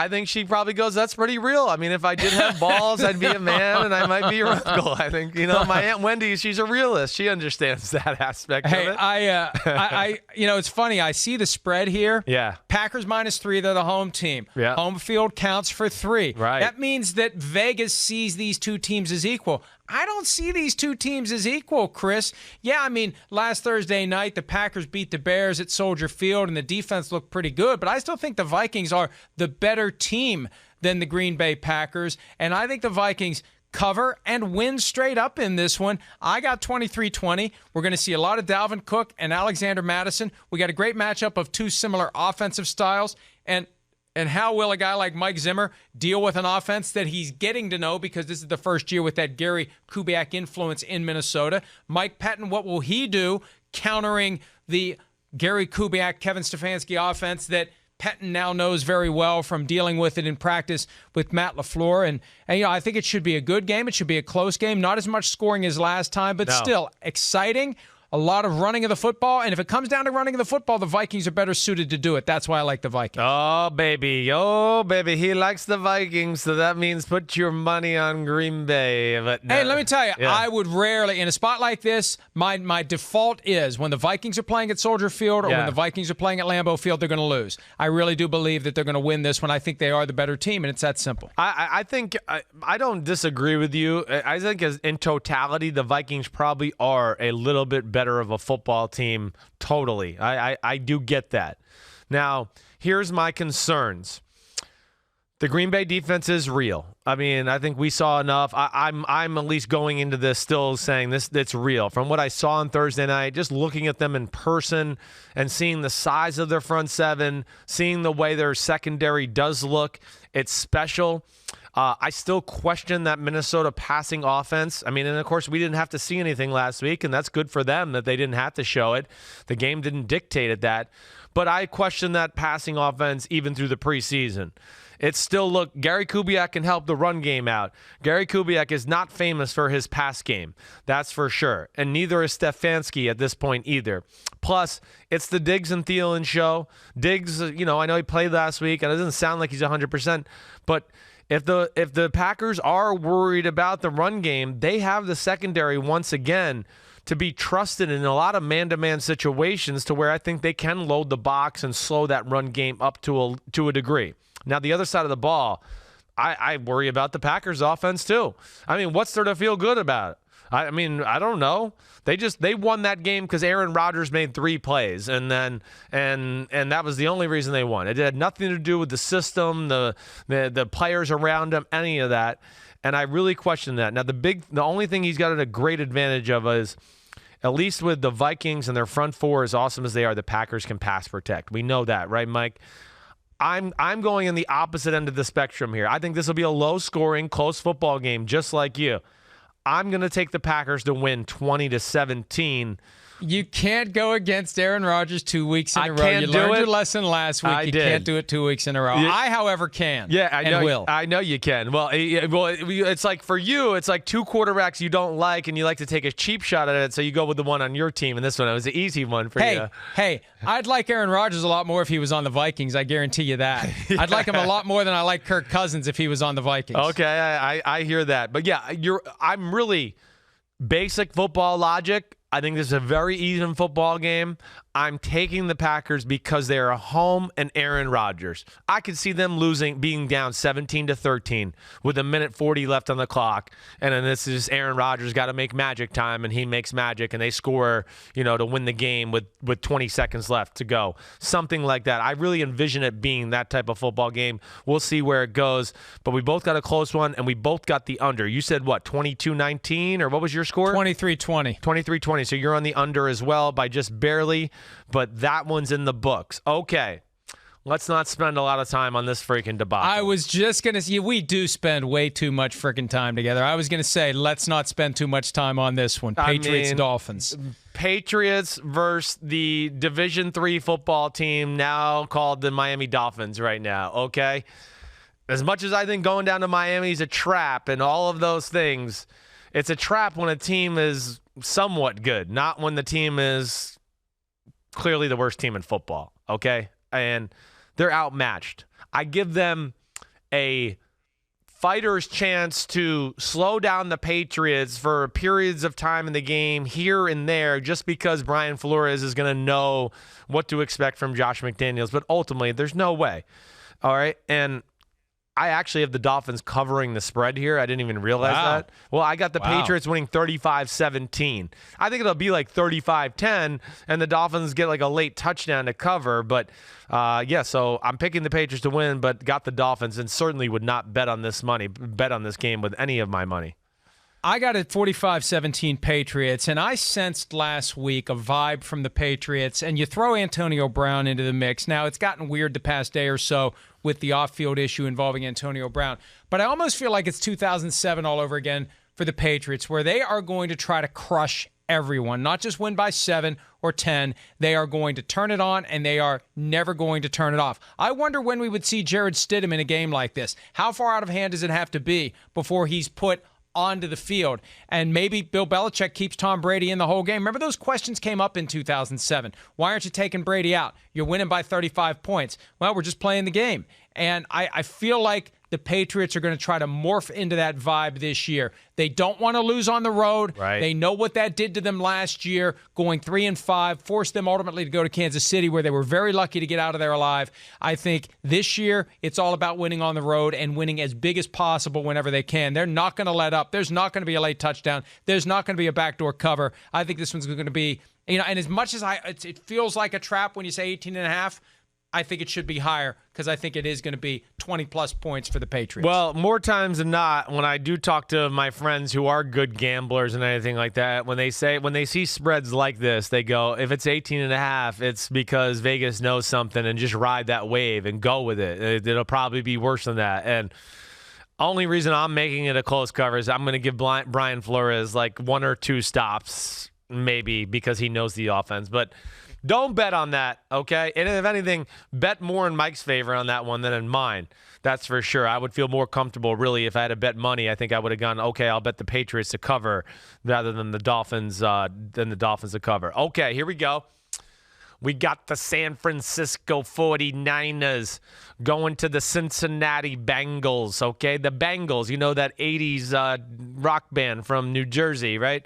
think she probably goes, that's pretty real. I mean, if I did have balls, I'd be a man, and I might be your uncle. I think, my Aunt Wendy, she's a realist. She understands that aspect of it. I it's funny. I see the spread here. Yeah. Packers -3, they're the home team. Yeah. Home field counts for 3. Right. That means that Vegas sees these two teams as equal. I don't see these two teams as equal, Chris. Yeah, I mean, last Thursday night, the Packers beat the Bears at Soldier Field, and the defense looked pretty good, but I still think the Vikings are the better team than the Green Bay Packers, and I think the Vikings cover and win straight up in this one. I got 23-20. We're going to see a lot of Dalvin Cook and Alexander Mattison. We got a great matchup of two similar offensive styles, and how will a guy like Mike Zimmer deal with an offense that he's getting to know, because this is the first year with that Gary Kubiak influence in Minnesota? Mike Pettin, what will he do countering the Gary Kubiak, Kevin Stefanski offense that Pettin now knows very well from dealing with it in practice with Matt LaFleur? And I think it should be a good game. It should be a close game. Not as much scoring as last time, but still exciting. A lot of running of the football, and if it comes down to running of the football, the Vikings are better suited to do it. That's why I like the Vikings. Oh, baby. He likes the Vikings, so that means put your money on Green Bay. But hey, let me tell you, I would rarely, in a spot like this, my default is when the Vikings are playing at Soldier Field or when the Vikings are playing at Lambeau Field, they're going to lose. I really do believe that they're going to win this one. I think they are the better team, and it's that simple. I think I don't disagree with you. I think in totality, the Vikings probably are a little bit better of a football team. Totally. I do get that. Now, here's my concerns. The Green Bay defense is real. I mean, I think we saw enough. I'm at least going into this still saying it's real. From what I saw on Thursday night, just looking at them in person and seeing the size of their front seven, seeing the way their secondary does look, it's special. I still question that Minnesota passing offense. I mean, and of course, we didn't have to see anything last week, and that's good for them that they didn't have to show it. The game didn't dictate it that. But I question that passing offense even through the preseason. It's still, Gary Kubiak can help the run game out. Gary Kubiak is not famous for his pass game. That's for sure. And neither is Stefanski at this point either. Plus, it's the Diggs and Thielen show. Diggs, I know he played last week, and it doesn't sound like he's 100%, but If the Packers are worried about the run game, they have the secondary once again to be trusted in a lot of man-to-man situations to where I think they can load the box and slow that run game up to a degree. Now, the other side of the ball, I worry about the Packers offense too. I mean, what's there to feel good about it? I mean, I don't know. They won that game because Aaron Rodgers made 3 plays, and that was the only reason they won. It had nothing to do with the system, the players around him, any of that. And I really question that. Now, the only thing he's got a great advantage of is, at least with the Vikings and their front four, as awesome as they are, the Packers can pass protect. We know that, right, Mike? I'm going in the opposite end of the spectrum here. I think this will be a low-scoring, close football game, just like you. I'm going to take the Packers to win 20-17. You can't go against Aaron Rodgers 2 weeks in a row. You do learned it. your lesson last week. You can't do it 2 weeks in a row. I, however, can. Yeah, I know. And will. I know you can. Well, it's like for you, it's like 2 quarterbacks you don't like, and you like to take a cheap shot at it, so you go with the one on your team. And this one, it was the easy one for you. Hey, I'd like Aaron Rodgers a lot more if he was on the Vikings. I guarantee you that. I'd like him a lot more than I like Kirk Cousins if he was on the Vikings. Okay, I hear that. But yeah, I'm really basic football logic. I think this is a very even football game. I'm taking the Packers because they are home and Aaron Rodgers. I could see them being down 17-13 with 1:40 left on the clock. And then this is Aaron Rodgers got to make magic time, and he makes magic, and they score, to win the game with 20 seconds left to go. Something like that. I really envision it being that type of football game. We'll see where it goes. But we both got a close one, and we both got the under. You said what, 22-19, or what was your score? 23-20. 23-20. So you're on the under as well by just barely. But that one's in the books. Okay, let's not spend a lot of time on this freaking debacle. I was just going to say, we do spend way too much freaking time together. I was going to say, let's not spend too much time on this one. Patriots-Dolphins. Patriots versus the Division III football team, now called the Miami Dolphins right now, okay? As much as I think going down to Miami is a trap and all of those things, it's a trap when a team is somewhat good, not when the team is clearly the worst team in football, okay? And they're outmatched. I give them a fighter's chance to slow down the Patriots for periods of time in the game here and there just because Brian Flores is going to know what to expect from Josh McDaniels. But ultimately, there's no way, all right? And I actually have the Dolphins covering the spread here. I didn't even realize that. Well, I got the Patriots winning 35-17. I think it'll be like 35-10, and the Dolphins get like a late touchdown to cover. But, so I'm picking the Patriots to win, but got the Dolphins, and certainly would not bet on this game with any of my money. I got it 45-17 Patriots, and I sensed last week a vibe from the Patriots, and you throw Antonio Brown into the mix. Now, it's gotten weird the past day or so with the off-field issue involving Antonio Brown, but I almost feel like it's 2007 all over again for the Patriots, where they are going to try to crush everyone, not just win by 7 or 10. They are going to turn it on, and they are never going to turn it off. I wonder when we would see Jared Stidham in a game like this. How far out of hand does it have to be before he's put onto the field? And maybe Bill Belichick keeps Tom Brady in the whole game. Remember those questions came up in 2007. Why aren't you taking Brady out? You're winning by 35 points. Well, we're just playing the game. And I feel like the Patriots are going to try to morph into that vibe this year. They don't want to lose on the road. Right. They know what that did to them last year, going 3-5, forced them ultimately to go to Kansas City, where they were very lucky to get out of there alive. I think this year it's all about winning on the road and winning as big as possible whenever they can. They're not going to let up. There's not going to be a late touchdown. There's not going to be a backdoor cover. I think this one's going to be, and as much as it feels like a trap when you say 18.5, I think it should be higher because I think it is going to be 20-plus points for the Patriots. Well, more times than not, when I do talk to my friends who are good gamblers and anything like that, when they see spreads like this, they go, if it's 18.5, it's because Vegas knows something, and just ride that wave and go with it. It'll probably be worse than that. And only reason I'm making it a close cover is I'm going to give Brian Flores like 1 or 2 stops, maybe, because he knows the offense. But don't bet on that, okay? And if anything, bet more in Mike's favor on that one than in mine. That's for sure. I would feel more comfortable, really, if I had to bet money. I think I would have gone, okay, I'll bet the Patriots to cover rather than the Dolphins to cover. Okay, here we go. We got the San Francisco 49ers going to the Cincinnati Bengals, okay? The Bengals, you know that 80s rock band from New Jersey, right?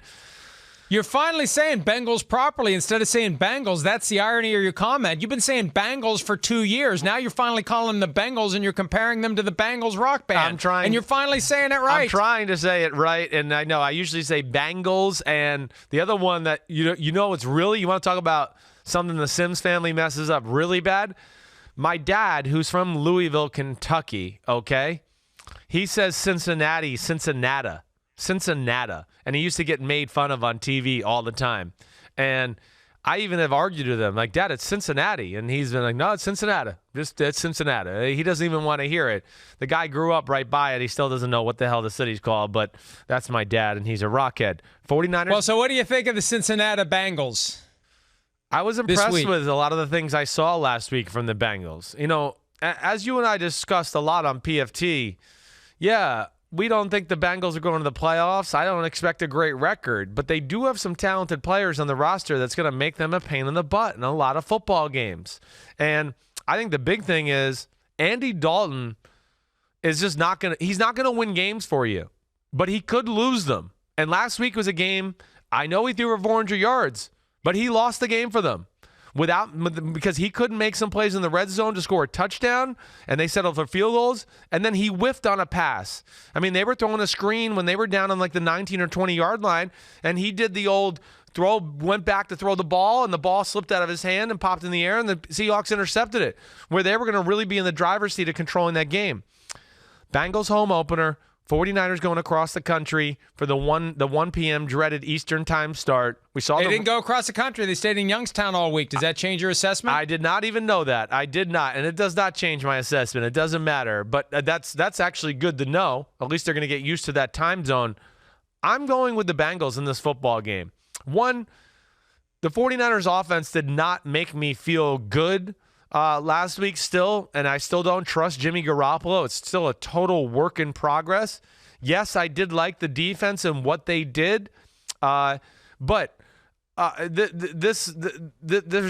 You're finally saying Bengals properly instead of saying Bengals. That's the irony of your comment. You've been saying Bengals for 2 years. Now you're finally calling them the Bengals, and you're comparing them to the Bengals rock band. I'm trying. And you're finally saying it right. I'm trying to say it right, and I know I usually say Bengals, and the other one that you know it's really, you want to talk about something the Simms family messes up really bad? My dad, who's from Louisville, Kentucky, okay? He says Cincinnati, and he used to get made fun of on TV all the time. And I even have argued with him, like, Dad, it's Cincinnati. And he's been like, no, it's Cincinnati. It's Cincinnati. He doesn't even want to hear it. The guy grew up right by it. He still doesn't know what the hell the city's called, but that's my dad, and he's a rockhead. 49ers. Well, so what do you think of the Cincinnati Bengals? I was impressed with a lot of the things I saw last week from the Bengals. You know, as you and I discussed a lot on PFT, yeah, we don't think the Bengals are going to the playoffs. I don't expect a great record, but they do have some talented players on the roster that's going to make them a pain in the butt in a lot of football games. And I think the big thing is Andy Dalton is just not going to – he's not going to win games for you, but he could lose them. And last week was a game – I know he threw for 400 yards, but he lost the game for them. Because he couldn't make some plays in the red zone to score a touchdown, and they settled for field goals, and then he whiffed on a pass. I mean, they were throwing a screen when they were down on like the 19 or 20-yard line, and he did the old throw, went back to throw the ball, and the ball slipped out of his hand and popped in the air, and the Seahawks intercepted it, where they were going to really be in the driver's seat of controlling that game. Bengals home opener, 49ers going across the country for the 1 p.m. dreaded Eastern time start. We saw they didn't go across the country. They stayed in Youngstown all week. Does that change your assessment? I did not even know that. I did not, and it does not change my assessment. It doesn't matter, but that's actually good to know. At least they're going to get used to that time zone. I'm going with the Bengals in this football game. One, the 49ers offense did not make me feel good last week still, and I still don't trust Jimmy Garoppolo. It's still a total work in progress. Yes, I did like the defense and what they did, but there's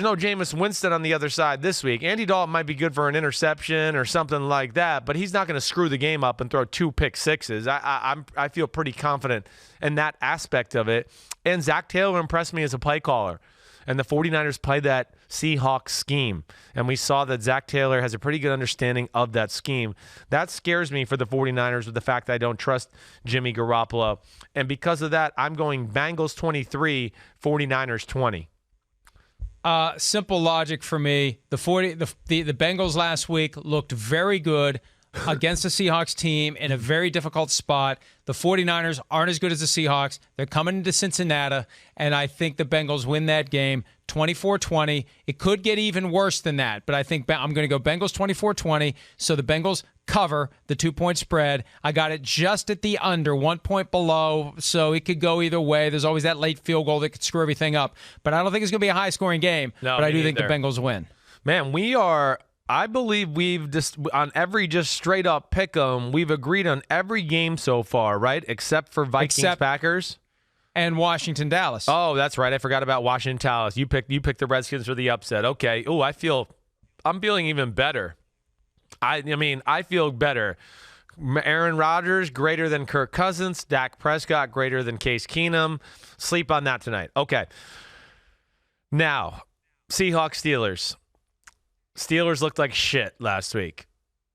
no Jameis Winston on the other side this week. Andy Dalton might be good for an interception or something like that, but he's not going to screw the game up and throw 2 pick sixes. I feel pretty confident in that aspect of it. And Zach Taylor impressed me as a play caller. And the 49ers played that Seahawks scheme. And we saw that Zach Taylor has a pretty good understanding of that scheme. That scares me for the 49ers with the fact that I don't trust Jimmy Garoppolo. And because of that, I'm going Bengals 23, 49ers 20. Simple logic for me. The Bengals last week looked very good against the Seahawks team in a very difficult spot. The 49ers aren't as good as the Seahawks. They're coming into Cincinnati, and I think the Bengals win that game 24-20. It could get even worse than that, but I think I'm going to go Bengals 24-20, so the Bengals cover the 2-point spread. I got it just at the under, 1 point below, so it could go either way. There's always that late field goal that could screw everything up, but I don't think it's going to be a high-scoring game, but I do think the Bengals win. Man, I believe we've just on every just straight up pick 'em. We've agreed on every game so far, right? Except for Vikings-Packers and Washington-Dallas. Oh, that's right. I forgot about Washington-Dallas. You picked the Redskins for the upset. Okay. Oh, I'm feeling even better. I feel better. Aaron Rodgers greater than Kirk Cousins. Dak Prescott greater than Case Keenum. Sleep on that tonight. Okay. Now, Seahawks-Steelers. Steelers looked like shit last week.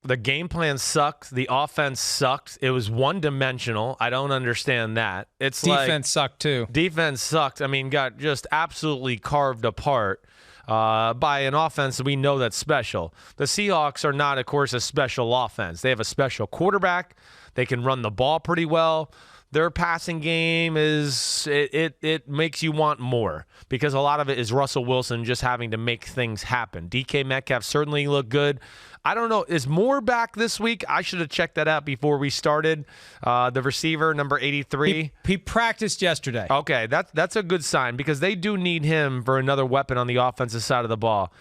The game plan sucked. The offense sucked. It was one-dimensional. I don't understand that. Defense sucked, too. Defense sucked. I mean, got just absolutely carved apart by an offense we know that's special. The Seahawks are not, of course, a special offense. They have a special quarterback. They can run the ball pretty well. Their passing game it makes you want more because a lot of it is Russell Wilson just having to make things happen. DK Metcalf certainly looked good. I don't know. Is Moore back this week? I should have checked that out before we started. The receiver, number 83. He practiced yesterday. Okay, that's a good sign because they do need him for another weapon on the offensive side of the ball.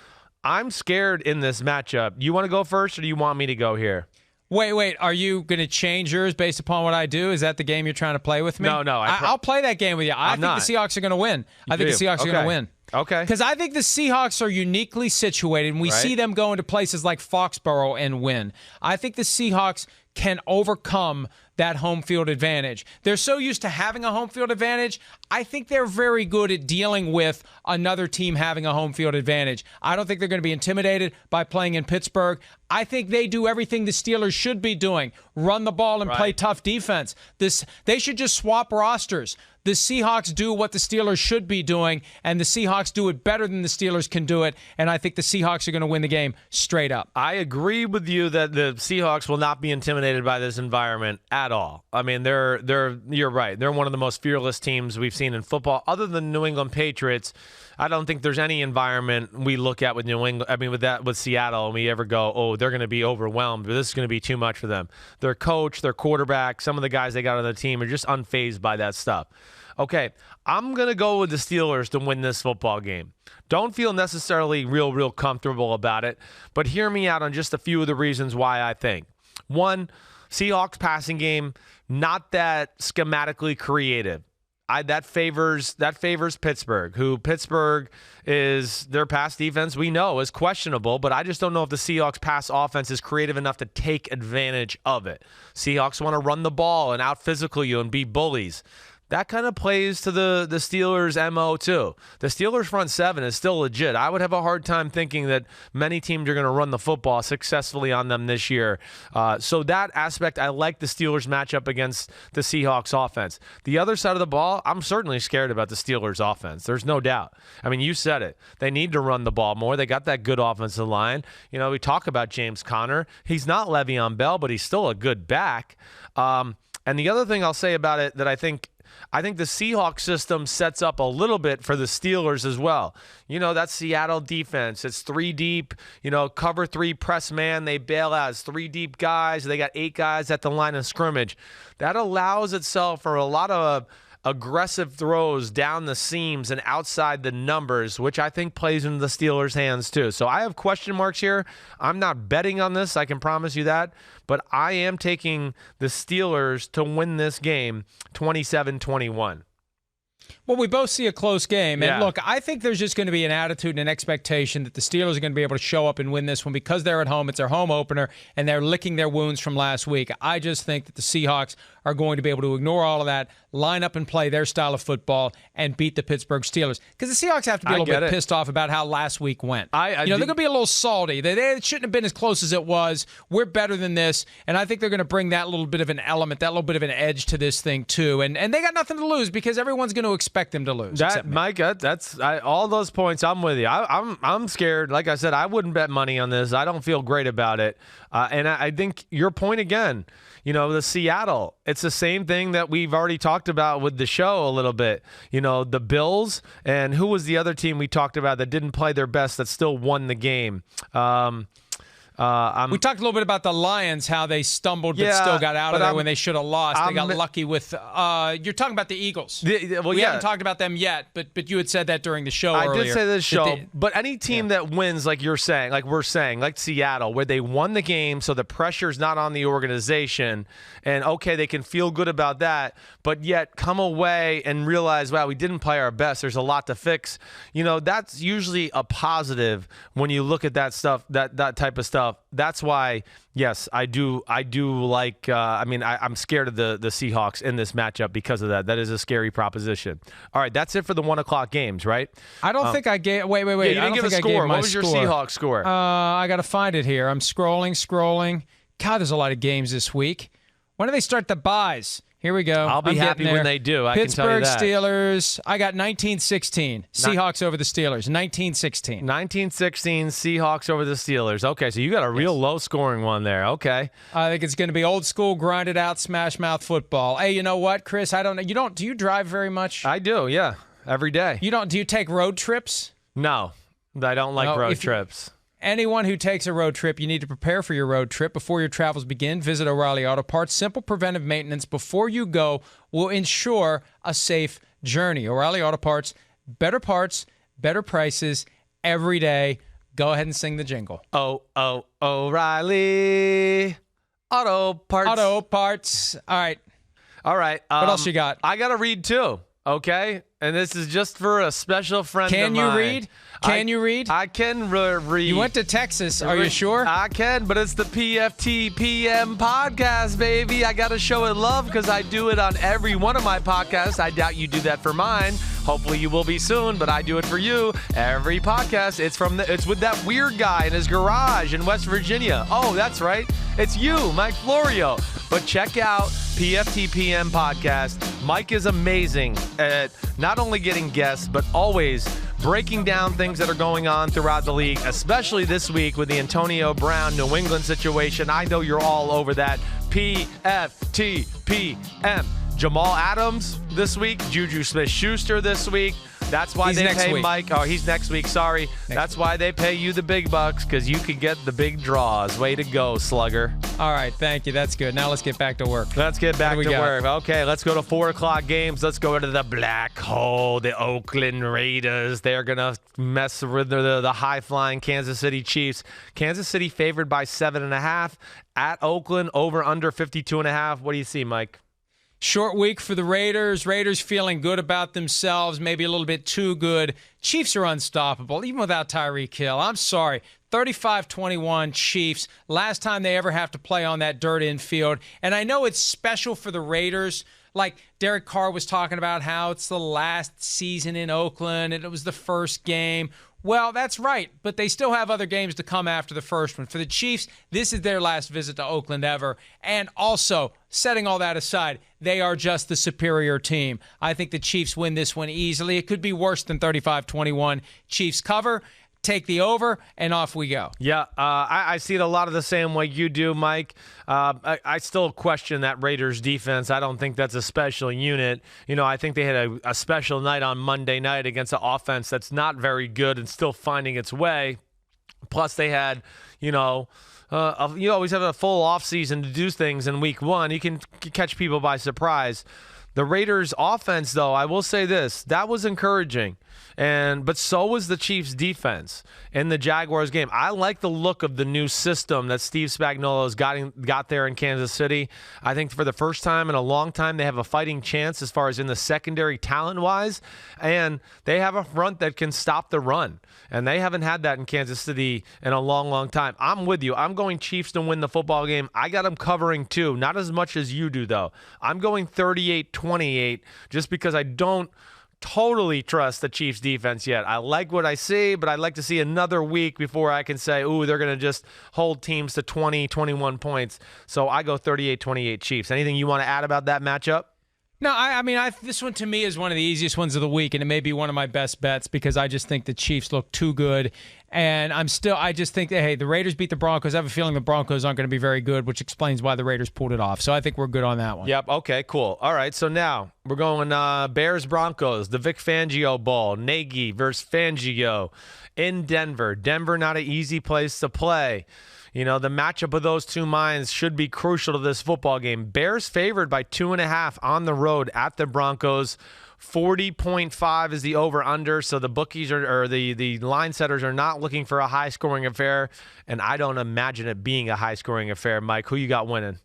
I'm scared in this matchup. You want to go first or do you want me to go here? Wait. Are you going to change yours based upon what I do? Is that the game you're trying to play with me? No. I'll play that game with you. I think the Seahawks are going to win. I think the Seahawks are going to win. Okay. Because I think the Seahawks are uniquely situated, and we see them go into places like Foxborough and win. I think the Seahawks can overcome that home field advantage. They're so used to having a home field advantage. I think they're very good at dealing with another team having a home field advantage. I don't think they're going to be intimidated by playing in Pittsburgh. I think they do everything the Steelers should be doing, run the ball and play tough defense. They should just swap rosters. The Seahawks do what the Steelers should be doing, and the Seahawks do it better than the Steelers can do it, and I think the Seahawks are going to win the game straight up. I agree with you that the Seahawks will not be intimidated by this environment at all. I mean, you're right. They're one of the most fearless teams we've seen in football. Other than New England Patriots, I don't think there's any environment we look at with New England. I mean, with Seattle, and we ever go, oh, they're going to be overwhelmed, but this is going to be too much for them. Their coach, their quarterback, some of the guys they got on the team are just unfazed by that stuff. Okay, I'm going to go with the Steelers to win this football game. Don't feel necessarily real comfortable about it, but hear me out on just a few of the reasons why I think. One, Seahawks passing game, not that schematically creative. That favors Pittsburgh, who Pittsburgh is their pass defense we know is questionable, but I just don't know if the Seahawks pass offense is creative enough to take advantage of it. Seahawks want to run the ball and out-physical you and be bullies. That kind of plays to the Steelers' MO too. The Steelers' front seven is still legit. I would have a hard time thinking that many teams are going to run the football successfully on them this year. So that aspect, I like the Steelers' matchup against the Seahawks' offense. The other side of the ball, I'm certainly scared about the Steelers' offense. There's no doubt. I mean, you said it. They need to run the ball more. They got that good offensive line. You know, we talk about James Conner. He's not Le'Veon Bell, but he's still a good back. And the other thing I'll say about it that I think the Seahawks system sets up a little bit for the Steelers as well. You know, that Seattle defense, it's 3 deep, cover 3 press man. They bail out. It's 3 deep guys. They got 8 guys at the line of scrimmage. That allows itself for a lot of aggressive throws down the seams and outside the numbers, which I think plays into the Steelers' hands too. So I have question marks here. I'm not betting on this, I can promise you that, but I am taking the Steelers to win this game 27-21. Well, we both see a close game. And look, I think there's just going to be an attitude and an expectation that the Steelers are going to be able to show up and win this one because they're at home. It's their home opener, and they're licking their wounds from last week. I just think that the Seahawks are going to be able to ignore all of that, line up and play their style of football, and beat the Pittsburgh Steelers. Because the Seahawks have to be a little bit pissed off about how last week went. They're going to be a little salty. They shouldn't have been as close as it was. We're better than this, and I think they're going to bring that little bit of an element, that little bit of an edge to this thing too. And they got nothing to lose because everyone's going to expect them to lose. Mike, all those points. I'm with you. I'm scared. Like I said, I wouldn't bet money on this. I don't feel great about it. And I think your point again. The Seattle, it's the same thing that we've already talked about with the show a little bit. The Bills, and who was the other team we talked about that didn't play their best that still won the game? We talked a little bit about the Lions, how they stumbled but still got out of there when they should have lost. They got lucky with you're talking about the Eagles. We haven't talked about them yet, but you had said that during the show earlier. I did say this show, but any team that wins, like you're saying, like we're saying, like Seattle, where they won the game, so the pressure's not on the organization, and okay, they can feel good about that, but yet come away and realize, wow, we didn't play our best. There's a lot to fix. That's usually a positive when you look at that stuff, that type of stuff. That's why, yes, I do like. I'm scared of the Seahawks in this matchup because of that. That is a scary proposition. All right, that's it for the 1:00 games, right? I don't think I gave. Wait. Yeah, you didn't give a score. What was your Seahawks score? I got to find it here. I'm scrolling. God, there's a lot of games this week. When do they start the buys? Here we go. I'll be happy when they do. I can tell you that. Pittsburgh Steelers. I got 19-16. Seahawks over the Steelers. 19-16. 19-16. Seahawks over the Steelers. Okay, so you got a real low-scoring one there. Okay. I think it's going to be old school, grinded out, smash mouth football. Hey, you know what, Chris? I don't know. Do you drive very much? I do. Yeah, every day. Do you take road trips? No, I don't like road trips. Anyone who takes a road trip, you need to prepare for your road trip before your travels begin. Visit O'Reilly Auto Parts. Simple preventive maintenance before you go will ensure a safe journey. O'Reilly Auto Parts, better prices every day. Go ahead and sing the jingle. O'Reilly Auto Parts. Auto Parts. All right. What else you got? I got to read too. Okay. and this is just for a special friend Can of you mine. read? Can you read? I can read. You went to Texas. Are you sure? I can, but it's the PFTPM podcast, baby. I got to show it love because I do it on every one of my podcasts. I doubt you do that for mine. Hopefully you will be soon, but I do it for you. Every podcast, it's with that weird guy in his garage in West Virginia. Oh, that's right. It's you, Mike Florio. But check out PFTPM podcast. Mike is amazing at not only getting guests, but always breaking down things that are going on throughout the league, especially this week with the Antonio Brown New England situation. I know you're all over that. PFTPM. Jamal Adams this week. Juju Smith-Schuster this week. That's why they pay Mike. Oh, he's next week. Sorry. That's why they pay you the big bucks, because you can get the big draws. Way to go, slugger. All right. Thank you. That's good. Now let's get back to work. Let's get back to work. Okay, let's go to 4 o'clock games. Let's go to the black hole, the Oakland Raiders. They're going to mess with the high-flying Kansas City Chiefs. Kansas City favored by 7.5. At Oakland, over under 52.5. What do you see, Mike? Short week for the Raiders. Raiders feeling good about themselves, maybe a little bit too good. Chiefs are unstoppable, even without Tyreek Hill. I'm sorry. 35-21 Chiefs. Last time they ever have to play on that dirt infield. And I know it's special for the Raiders. Like Derek Carr was talking about how it's the last season in Oakland and it was the first game. Well, that's right, but they still have other games to come after the first one. For the Chiefs, this is their last visit to Oakland ever. And also, setting all that aside, they are just the superior team. I think the Chiefs win this one easily. It could be worse than 35-21. Chiefs cover, take the over, and off we go. Yeah, I see it a lot of the same way you do, Mike. I still question that Raiders defense. I don't think that's a special unit. You know, I think they had a special night on Monday night against an offense that's not very good and still finding its way. Plus, they had, you always have a full offseason to do things in week one. You can catch people by surprise. The Raiders' offense, though, I will say this, that was encouraging. But so was the Chiefs' defense in the Jaguars game. I like the look of the new system that Steve Spagnuolo's got there in Kansas City. I think for the first time in a long time, they have a fighting chance as far as in the secondary talent-wise, and they have a front that can stop the run. And they haven't had that in Kansas City in a long, long time. I'm with you. I'm going Chiefs to win the football game. I got them covering too. Not as much as you do, though. I'm going 38-28 just because I don't totally trust the Chiefs defense yet. I like what I see, but I'd like to see another week before I can say, ooh, they're going to just hold teams to 20, 21 points. So I go 38-28 Chiefs. Anything you want to add about that matchup? No, I mean, this one to me is one of the easiest ones of the week, and it may be one of my best bets because I just think the Chiefs look too good. And I just think that, hey, the Raiders beat the Broncos. I have a feeling the Broncos aren't going to be very good, which explains why the Raiders pulled it off. So I think we're good on that one. Yep. Okay, cool. All right. So now we're going Bears-Broncos, the Vic Fangio Bowl, Nagy versus Fangio in Denver. Denver, not an easy place to play. You know, the matchup of those two minds should be crucial to this football game. Bears favored by 2.5 on the road at the Broncos. 40.5 is the over-under, so the bookies or the line setters are not looking for a high-scoring affair, and I don't imagine it being a high-scoring affair. Mike, who you got winning?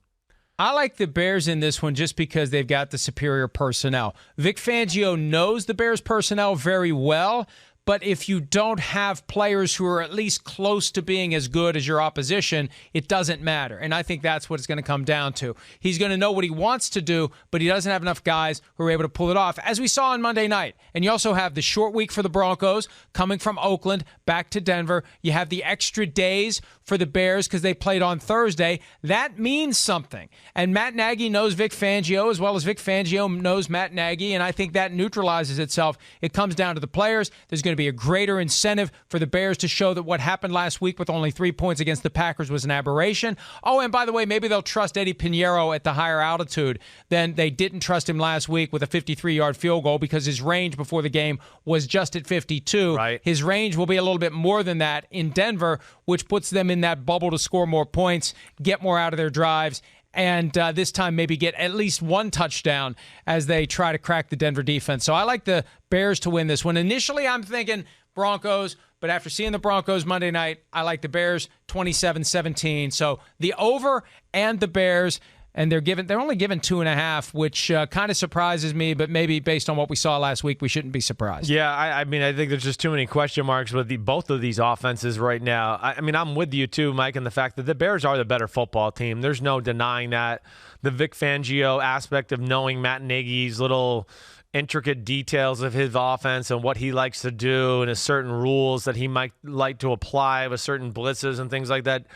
I like the Bears in this one just because they've got the superior personnel. Vic Fangio knows the Bears personnel very well, but if you don't have players who are at least close to being as good as your opposition, it doesn't matter. And I think that's what it's going to come down to. He's going to know what he wants to do, but he doesn't have enough guys who are able to pull it off, as we saw on Monday night. And you also have the short week for the Broncos coming from Oakland back to Denver. You have the extra days for the Bears because they played on Thursday. That means something. And Matt Nagy knows Vic Fangio as well as Vic Fangio knows Matt Nagy, and I think that neutralizes itself. It comes down to the players. There's going to be a greater incentive for the Bears to show that what happened last week with only 3 points against the Packers was an aberration. Oh, and by the way, maybe they'll trust Eddie Pinheiro at the higher altitude than they didn't trust him last week with a 53-yard field goal because his range before the game was just at 52. Right. His range will be a little bit more than that in Denver, which puts them in that bubble to score more points, get more out of their drives, and this time maybe get at least one touchdown as they try to crack the Denver defense. So I like the Bears to win this one. Initially, I'm thinking Broncos, but after seeing the Broncos Monday night, I like the Bears 27-17. So the over and the Bears. and they're only given 2.5, which kind of surprises me, but maybe based on what we saw last week, we shouldn't be surprised. Yeah, I mean, I think there's just too many question marks with both of these offenses right now. I mean, I'm with you too, Mike, in the fact that the Bears are the better football team. There's no denying that. The Vic Fangio aspect of knowing Matt Nagy's little intricate details of his offense and what he likes to do and his certain rules that he might like to apply with certain blitzes and things like that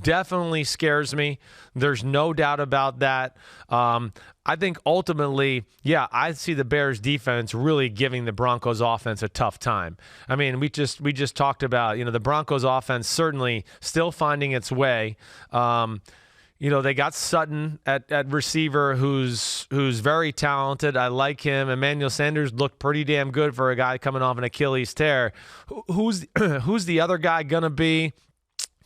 definitely scares me. There's no doubt about that. I think ultimately, yeah, I see the Bears defense really giving the Broncos offense a tough time. I mean, we just talked about, the Broncos offense certainly still finding its way. They got Sutton at receiver who's very talented. I like him. Emmanuel Sanders looked pretty damn good for a guy coming off an Achilles tear. Who's the other guy going to be?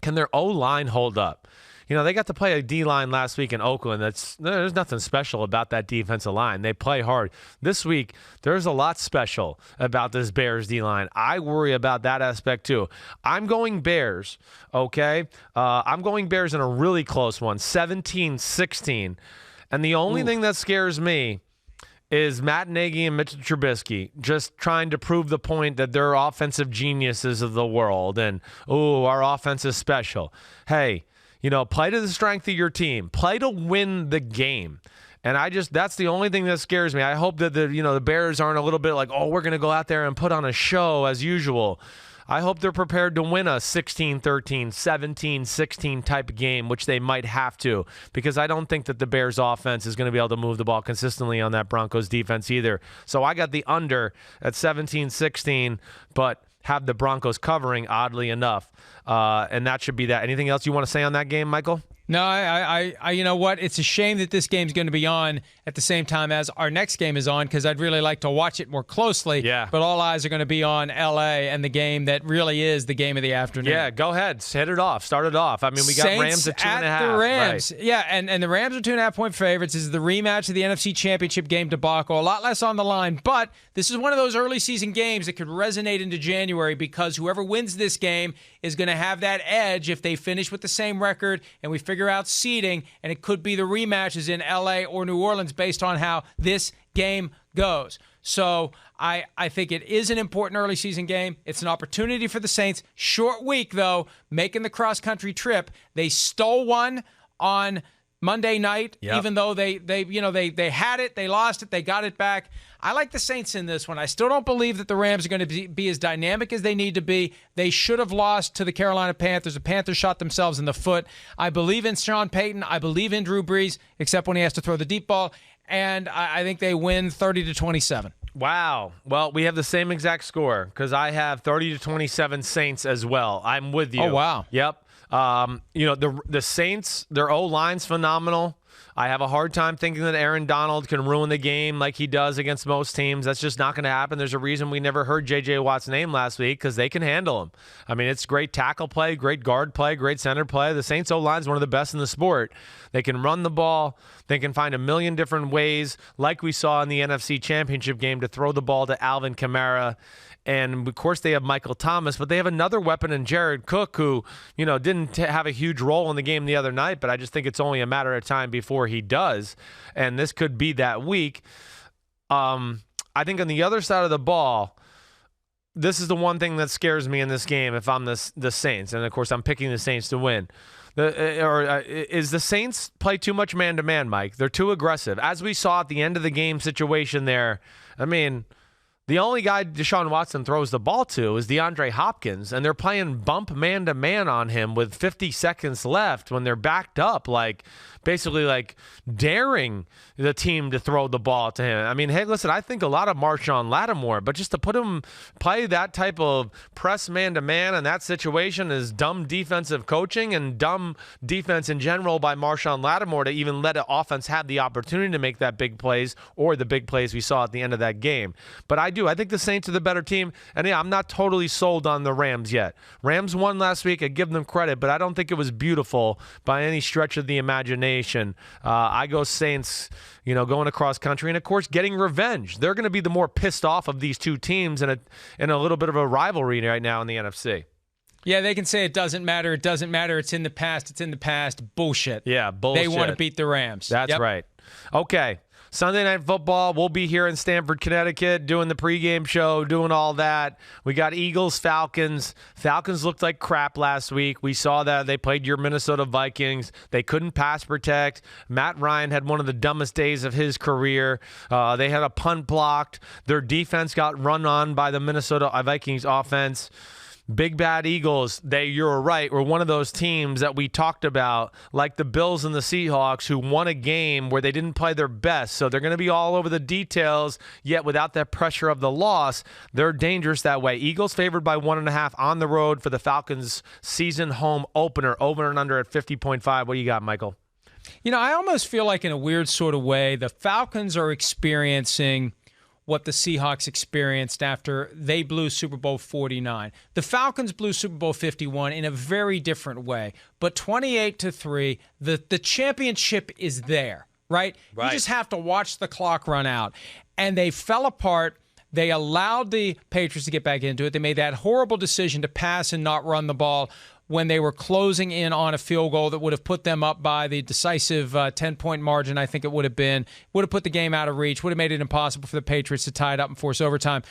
Can their O-line hold up? They got to play a D-line last week in Oakland. There's nothing special about that defensive line. They play hard. This week, there's a lot special about this Bears D-line. I worry about that aspect too. I'm going Bears, okay? I'm going Bears in a really close one, 17-16. And the only thing that scares me is Matt Nagy and Mitchell Trubisky just trying to prove the point that they're offensive geniuses of the world. And, our offense is special. Hey, play to the strength of your team. Play to win the game. And that's the only thing that scares me. I hope that the Bears aren't a little bit like, we're going to go out there and put on a show as usual. I hope they're prepared to win a 16-13, 17-16 type of game, which they might have to, because I don't think that the Bears offense is going to be able to move the ball consistently on that Broncos defense either. So I got the under at 17-16, but have the Broncos covering, oddly enough. And that should be that. Anything else you want to say on that game, Michael? No, I you know what? It's a shame that this game's going to be on at the same time as our next game is on, because I'd really like to watch it more closely. Yeah. But all eyes are going to be on L.A. and the game that really is the game of the afternoon. Yeah, go ahead. Hit it off. Start it off. I mean, we got Saints Rams at 2.5. At the Rams. Right. Yeah, and the Rams are 2.5-point favorites. This is the rematch of the NFC Championship game debacle. A lot less on the line, but this is one of those early season games that could resonate into January, because whoever wins this game is going to have that edge if they finish with the same record and we figure out seeding, and it could be the rematches in L.A. or New Orleans based on how this game goes. So I think it is an important early season game. It's an opportunity for the Saints. Short week, though, making the cross-country trip. They stole one on Monday night, even though they had it, they lost it, they got it back. I like the Saints in this one. I still don't believe that the Rams are going to be as dynamic as they need to be. They should have lost to the Carolina Panthers. The Panthers shot themselves in the foot. I believe in Sean Payton. I believe in Drew Brees, except when he has to throw the deep ball. And I think they win 30-27. Wow. Well, we have the same exact score, because I have 30-27 Saints as well. I'm with you. Oh, wow. Yep. The Saints, their O-line's phenomenal. I have a hard time thinking that Aaron Donald can ruin the game like he does against most teams. That's just not going to happen. There's a reason we never heard J.J. Watt's name last week, because they can handle him. I mean, it's great tackle play, great guard play, great center play. The Saints O-line is one of the best in the sport. They can run the ball. They can find a million different ways, like we saw in the NFC Championship game, to throw the ball to Alvin Kamara. And, of course, they have Michael Thomas, but they have another weapon in Jared Cook, who, didn't have a huge role in the game the other night, but I just think it's only a matter of time before he does. And this could be that week. I think on the other side of the ball, this is the one thing that scares me in this game if I'm the Saints. And, of course, I'm picking the Saints to win. Is the Saints play too much man-to-man, Mike? They're too aggressive. As we saw at the end of the game situation there, I mean, the only guy Deshaun Watson throws the ball to is DeAndre Hopkins, and they're playing bump man-to-man on him with 50 seconds left when they're backed up, basically daring the team to throw the ball to him. I mean, hey, listen, I think a lot of Marshawn Lattimore, but just to put him play that type of press man-to-man in that situation is dumb defensive coaching and dumb defense in general by Marshawn Lattimore to even let an offense have the opportunity to make that big plays or the big plays we saw at the end of that game. But I think the Saints are the better team, and yeah, I'm not totally sold on the Rams yet. Rams won last week. I give them credit, but I don't think it was beautiful by any stretch of the imagination. I go Saints, going across country, and of course getting revenge. They're going to be the more pissed off of these two teams in a little bit of a rivalry right now in the NFC. Yeah, they can say it doesn't matter. It doesn't matter. It's in the past. It's in the past. Bullshit. Yeah, bullshit. They want to beat the Rams. That's right. Okay. Sunday Night Football, we'll be here in Stamford, Connecticut, doing the pregame show, doing all that. We got Eagles-Falcons. Falcons looked like crap last week. We saw that. They played your Minnesota Vikings. They couldn't pass protect. Matt Ryan had one of the dumbest days of his career. They had a punt blocked. Their defense got run on by the Minnesota Vikings offense. Big bad Eagles, you're right, were one of those teams that we talked about, like the Bills and the Seahawks, who won a game where they didn't play their best. So they're going to be all over the details, yet without that pressure of the loss, they're dangerous that way. Eagles favored by 1.5 on the road for the Falcons' season home opener, over and under at 50.5. What do you got, Michael? You know, I almost feel like in a weird sort of way, the Falcons are experiencing what the Seahawks experienced after they blew Super Bowl 49. The Falcons blew Super Bowl 51 in a very different way, but 28-3, the championship is there, right? You just have to watch the clock run out. And they fell apart. They allowed the Patriots to get back into it. They made that horrible decision to pass and not run the ball when they were closing in on a field goal that would have put them up by the decisive 10-point margin, I think it would have put the game out of reach, would have made it impossible for the Patriots to tie it up and force overtime.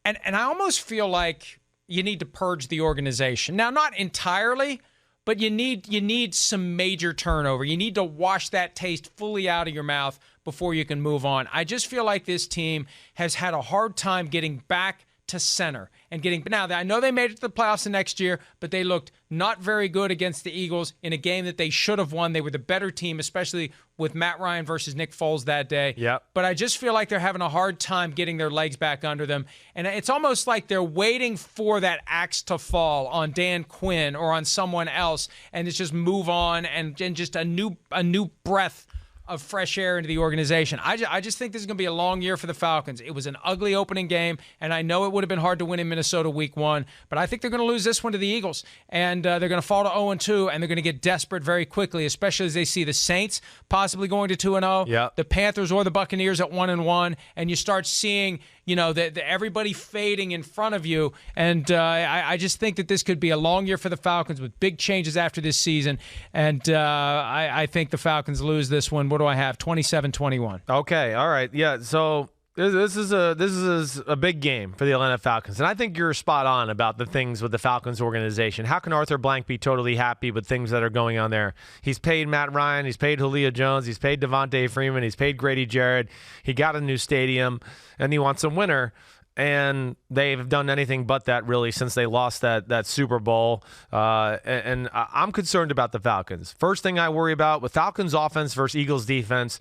And I almost feel like you need to purge the organization. Now, not entirely, but you need some major turnover. You need to wash that taste fully out of your mouth before you can move on. I just feel like this team has had a hard time getting back to center and getting. Now, I know they made it to the playoffs the next year, but they looked not very good against the Eagles in a game that they should have won. They were the better team, especially with Matt Ryan versus Nick Foles that day. Yep. But I just feel like they're having a hard time getting their legs back under them. And it's almost like they're waiting for that axe to fall on Dan Quinn or on someone else, and it's just move on and just a new breath of fresh air into the organization. I just think this is going to be a long year for the Falcons. It was an ugly opening game, and I know it would have been hard to win in Minnesota week 1, but I think they're going to lose this one to the Eagles, and they're going to fall to 0-2, and they're going to get desperate very quickly, especially as they see the Saints possibly going to 2-0, the Panthers or the Buccaneers at 1-1, and you start seeing everybody fading in front of you. And I just think that this could be a long year for the Falcons with big changes after this season. And I think the Falcons lose this one. What do I have? 27-21. Okay. All right. Yeah. So this is a big game for the Atlanta Falcons. And I think you're spot on about the things with the Falcons organization. How can Arthur Blank be totally happy with things that are going on there? He's paid Matt Ryan. He's paid Julio Jones. He's paid Devontae Freeman. He's paid Grady Jarrett. He got a new stadium, and he wants a winner. And they've done anything but that, really, since they lost that Super Bowl. And I'm concerned about the Falcons. First thing I worry about with Falcons offense versus Eagles defense,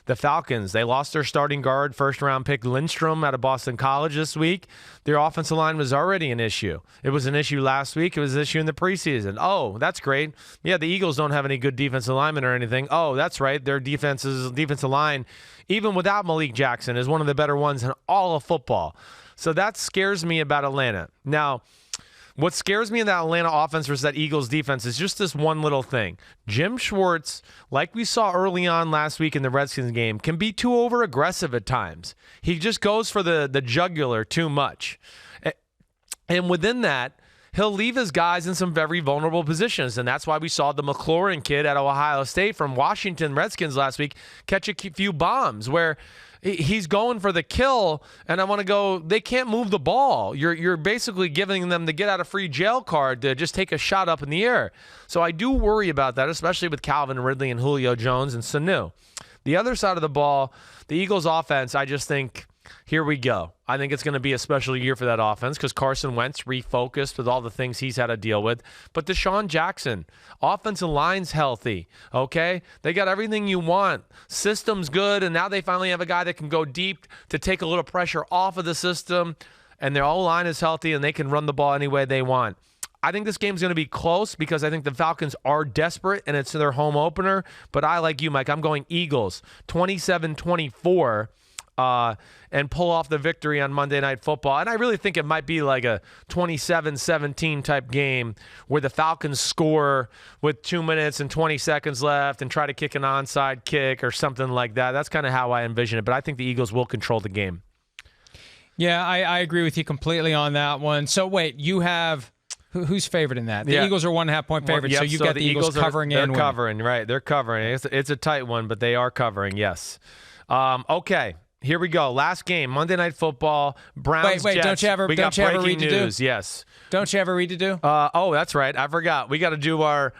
the Falcons, they lost their starting guard, first-round pick Lindstrom out of Boston College this week. Their offensive line was already an issue. It was an issue last week. It was an issue in the preseason. Oh, that's great. Yeah, the Eagles don't have any good defensive linemen or anything. Oh, that's right. Their defensive line, even without Malik Jackson, is one of the better ones in all of football. So that scares me about Atlanta. Now, what scares me in that Atlanta offense versus that Eagles defense is just this one little thing. Jim Schwartz, like we saw early on last week in the Redskins game, can be too over-aggressive at times. He just goes for the jugular too much. And within that, he'll leave his guys in some very vulnerable positions, and that's why we saw the McLaurin kid at Ohio State from Washington Redskins last week catch a few bombs where he's going for the kill, and I want to go, they can't move the ball. You're basically giving them the get-out-of-free jail card to just take a shot up in the air. So I do worry about that, especially with Calvin Ridley and Julio Jones and Sanu. The other side of the ball, the Eagles offense, I just think, here we go. I think it's going to be a special year for that offense because Carson Wentz refocused with all the things he's had to deal with. But Deshaun Jackson, offensive line's healthy, okay? They got everything you want. System's good, and now they finally have a guy that can go deep to take a little pressure off of the system, and their O-line is healthy, and they can run the ball any way they want. I think this game's going to be close because I think the Falcons are desperate, and it's their home opener. But I, like you, Mike, I'm going Eagles, 27-24. And pull off the victory on Monday Night Football. And I really think it might be like a 27-17 type game where the Falcons score with 2 minutes and 20 seconds left and try to kick an onside kick or something like that. That's kind of how I envision it. But I think the Eagles will control the game. Yeah, I agree with you completely on that one. So wait, you have Who's favored in that? The Eagles are 1.5-point favorites, so you've got the Eagles covering they're and winning. covering, right? They're covering. It's a tight one, but they are covering, yes. Okay, here we go. Last game, Monday Night Football, Browns, Wait, Jets. don't you have a read to do? Yes. Don't you have a read to do? Oh, that's right. I forgot. We got to do our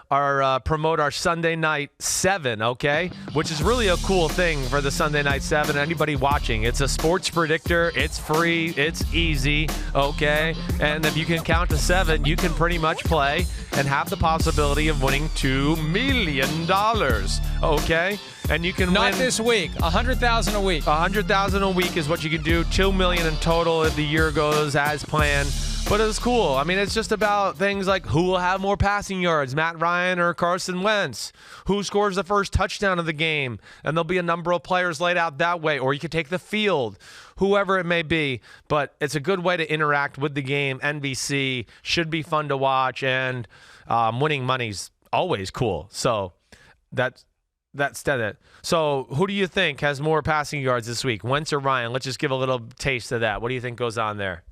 promote our Sunday Night 7, okay? Which is really a cool thing for the Sunday Night 7. Anybody watching, it's a sports predictor. It's free. It's easy, okay? And if you can count to 7, you can pretty much play and have the possibility of winning $2 million, okay? And you can Not win this week. 100,000 a week. 100,000 a week is what you can do. $2 million in total if the year goes as planned. But it's cool. I mean, it's just about things like who will have more passing yards, Matt Ryan or Carson Wentz? Who scores the first touchdown of the game? And there'll be a number of players laid out that way. Or you could take the field, whoever it may be. But it's a good way to interact with the game. NBC should be fun to watch. And winning money's always cool. So that's it. So who do you think has more passing yards this week, Wentz or Ryan? Let's just give a little taste of that. What do you think goes on there?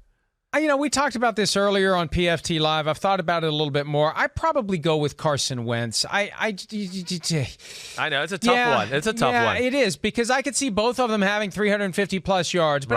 We talked about this earlier on PFT Live. I've thought about it a little bit more. I probably go with Carson Wentz. I know it's a tough one. It's a tough one. It is, because I could see both of them having 350-plus yards. But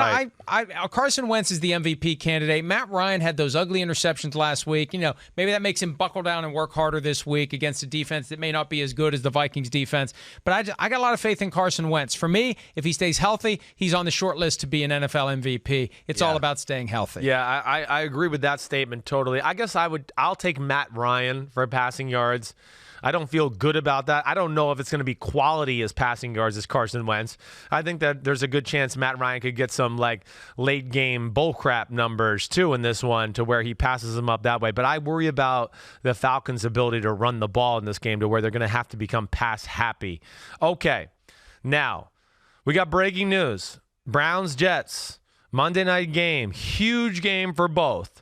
right. Carson Wentz is the MVP candidate. Matt Ryan had those ugly interceptions last week. Maybe that makes him buckle down and work harder this week against a defense that may not be as good as the Vikings defense. But I got a lot of faith in Carson Wentz. For me, if he stays healthy, he's on the short list to be an NFL MVP. It's all about staying healthy. Yeah, I agree with that statement totally. I guess I'll take Matt Ryan for passing yards. I don't feel good about that. I don't know if it's going to be quality as passing yards as Carson Wentz. I think that there's a good chance Matt Ryan could get some late game bullcrap numbers too in this one, to where he passes them up that way. But I worry about the Falcons' ability to run the ball in this game, to where they're going to have to become pass happy. Okay, now we got breaking news. Browns-Jets. Monday night game, huge game for both.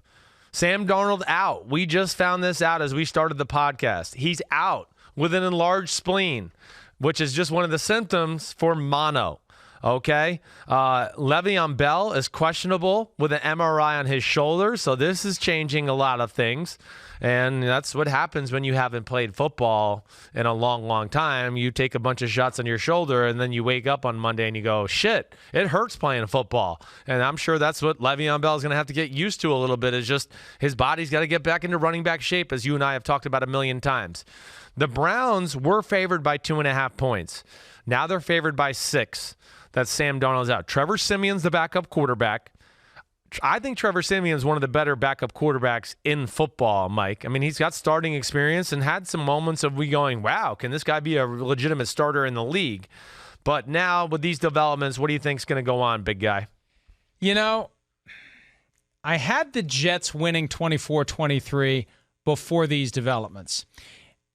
Sam Darnold out. We just found this out as we started the podcast. He's out with an enlarged spleen, which is just one of the symptoms for mono. Okay? Le'Veon Bell is questionable with an MRI on his shoulder, so this is changing a lot of things. And that's what happens when you haven't played football in a long, long time. You take a bunch of shots on your shoulder, and then you wake up on Monday and you go, shit, it hurts playing football. And I'm sure that's what Le'Veon Bell is going to have to get used to a little bit, is just his body's got to get back into running back shape, as you and I have talked about a million times. The Browns were favored by 2.5 points. Now they're favored by 6. That's Sam Darnold's out. Trevor Siemian's the backup quarterback. I think Trevor Siemian is one of the better backup quarterbacks in football, Mike. I mean, he's got starting experience and had some moments of we going, wow, can this guy be a legitimate starter in the league? But now with these developments, what do you think is going to go on, big guy? I had the Jets winning 24-23 before these developments.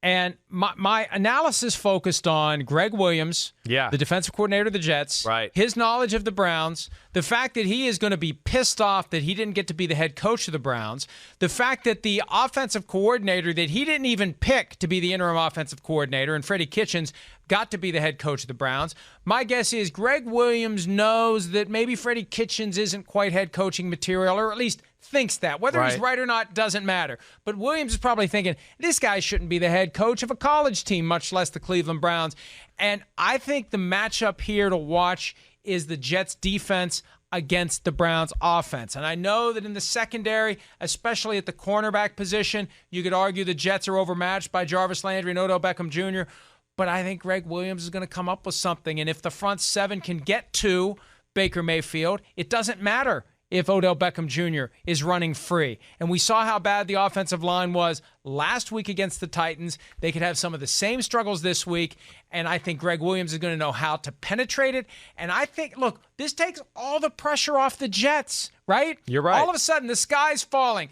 And my analysis focused on Greg Williams, the defensive coordinator of the Jets, his knowledge of the Browns, the fact that he is going to be pissed off that he didn't get to be the head coach of the Browns, the fact that the offensive coordinator that he didn't even pick to be the interim offensive coordinator, and Freddie Kitchens, got to be the head coach of the Browns. My guess is Greg Williams knows that maybe Freddie Kitchens isn't quite head coaching material, or at least thinks that. Whether he's right or not doesn't matter. But Williams is probably thinking, this guy shouldn't be the head coach of a college team, much less the Cleveland Browns. And I think the matchup here to watch is the Jets' defense against the Browns' offense. And I know that in the secondary, especially at the cornerback position, you could argue the Jets are overmatched by Jarvis Landry and Odell Beckham Jr., but I think Greg Williams is going to come up with something. And if the front seven can get to Baker Mayfield, it doesn't matter if Odell Beckham Jr. is running free. And we saw how bad the offensive line was last week against the Titans. They could have some of the same struggles this week, and I think Greg Williams is going to know how to penetrate it. And I think, look, this takes all the pressure off the Jets, right? You're right. All of a sudden, the sky's falling.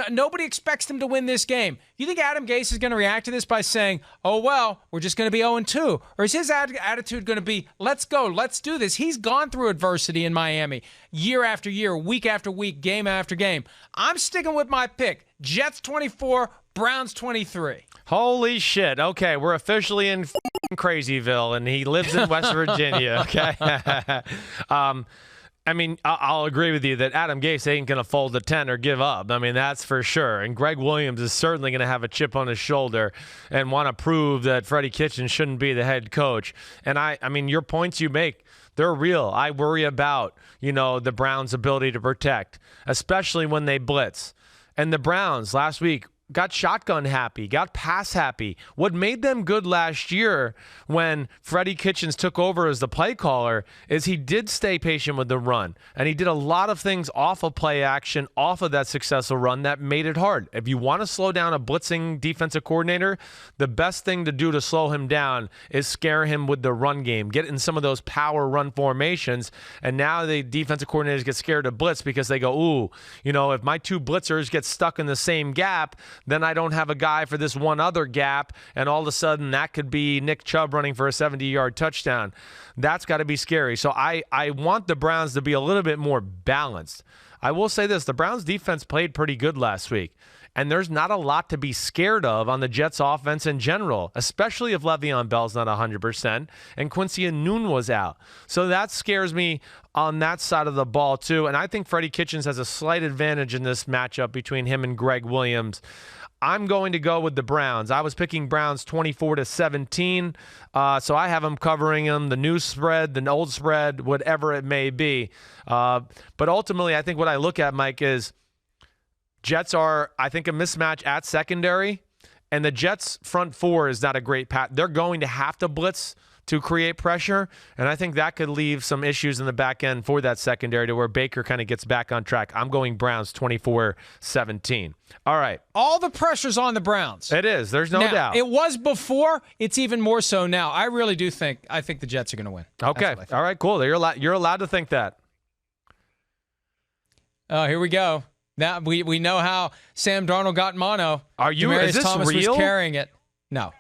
Nobody expects them to win this game. You think Adam Gase is going to react to this by saying, oh, well, we're just going to be 0-2? Or is his attitude going to be, let's go, let's do this? He's gone through adversity in Miami year after year, week after week, game after game. I'm sticking with my pick. Jets 24, Browns 23. Holy shit. Okay, we're officially in Crazyville, and he lives in West Virginia, okay? I mean, I'll agree with you that Adam Gase ain't going to fold a 10 or give up. I mean, that's for sure. And Greg Williams is certainly going to have a chip on his shoulder and want to prove that Freddie Kitchens shouldn't be the head coach. And I mean, your points you make, they're real. I worry about, the Browns' ability to protect, especially when they blitz. And the Browns last week got shotgun happy, got pass happy. What made them good last year when Freddie Kitchens took over as the play caller is he did stay patient with the run. And he did a lot of things off of play action, off of that successful run that made it hard. If you want to slow down a blitzing defensive coordinator, the best thing to do to slow him down is scare him with the run game. Get in some of those power run formations. And now the defensive coordinators get scared to blitz because they go, ooh, if my two blitzers get stuck in the same gap, then I don't have a guy for this one other gap, and all of a sudden that could be Nick Chubb running for a 70-yard touchdown. That's got to be scary. So I want the Browns to be a little bit more balanced. I will say this, the Browns defense played pretty good last week, and there's not a lot to be scared of on the Jets offense in general, especially if Le'Veon Bell's not 100% and Quincy Enunwa was out. So that scares me on that side of the ball too, and I think Freddie Kitchens has a slight advantage in this matchup between him and Greg Williams. I'm going to go with the Browns. I was picking Browns 24-17, so I have them covering them, the new spread, the old spread, whatever it may be. But ultimately, I think what I look at, Mike, is Jets are, I think, a mismatch at secondary, and the Jets' front four is not a great path. They're going to have to blitz to create pressure, and I think that could leave some issues in the back end for that secondary to where Baker kind of gets back on track. I'm going Browns 24-17. All right. All the pressure's on the Browns. It is. There's no doubt. It was before. It's even more so now. I really do think the Jets are going to win. Okay. All right, cool. You're allowed to think that. Oh, here we go. Now we know how Sam Darnold got mono. Is this Thomas real? Was carrying it. No.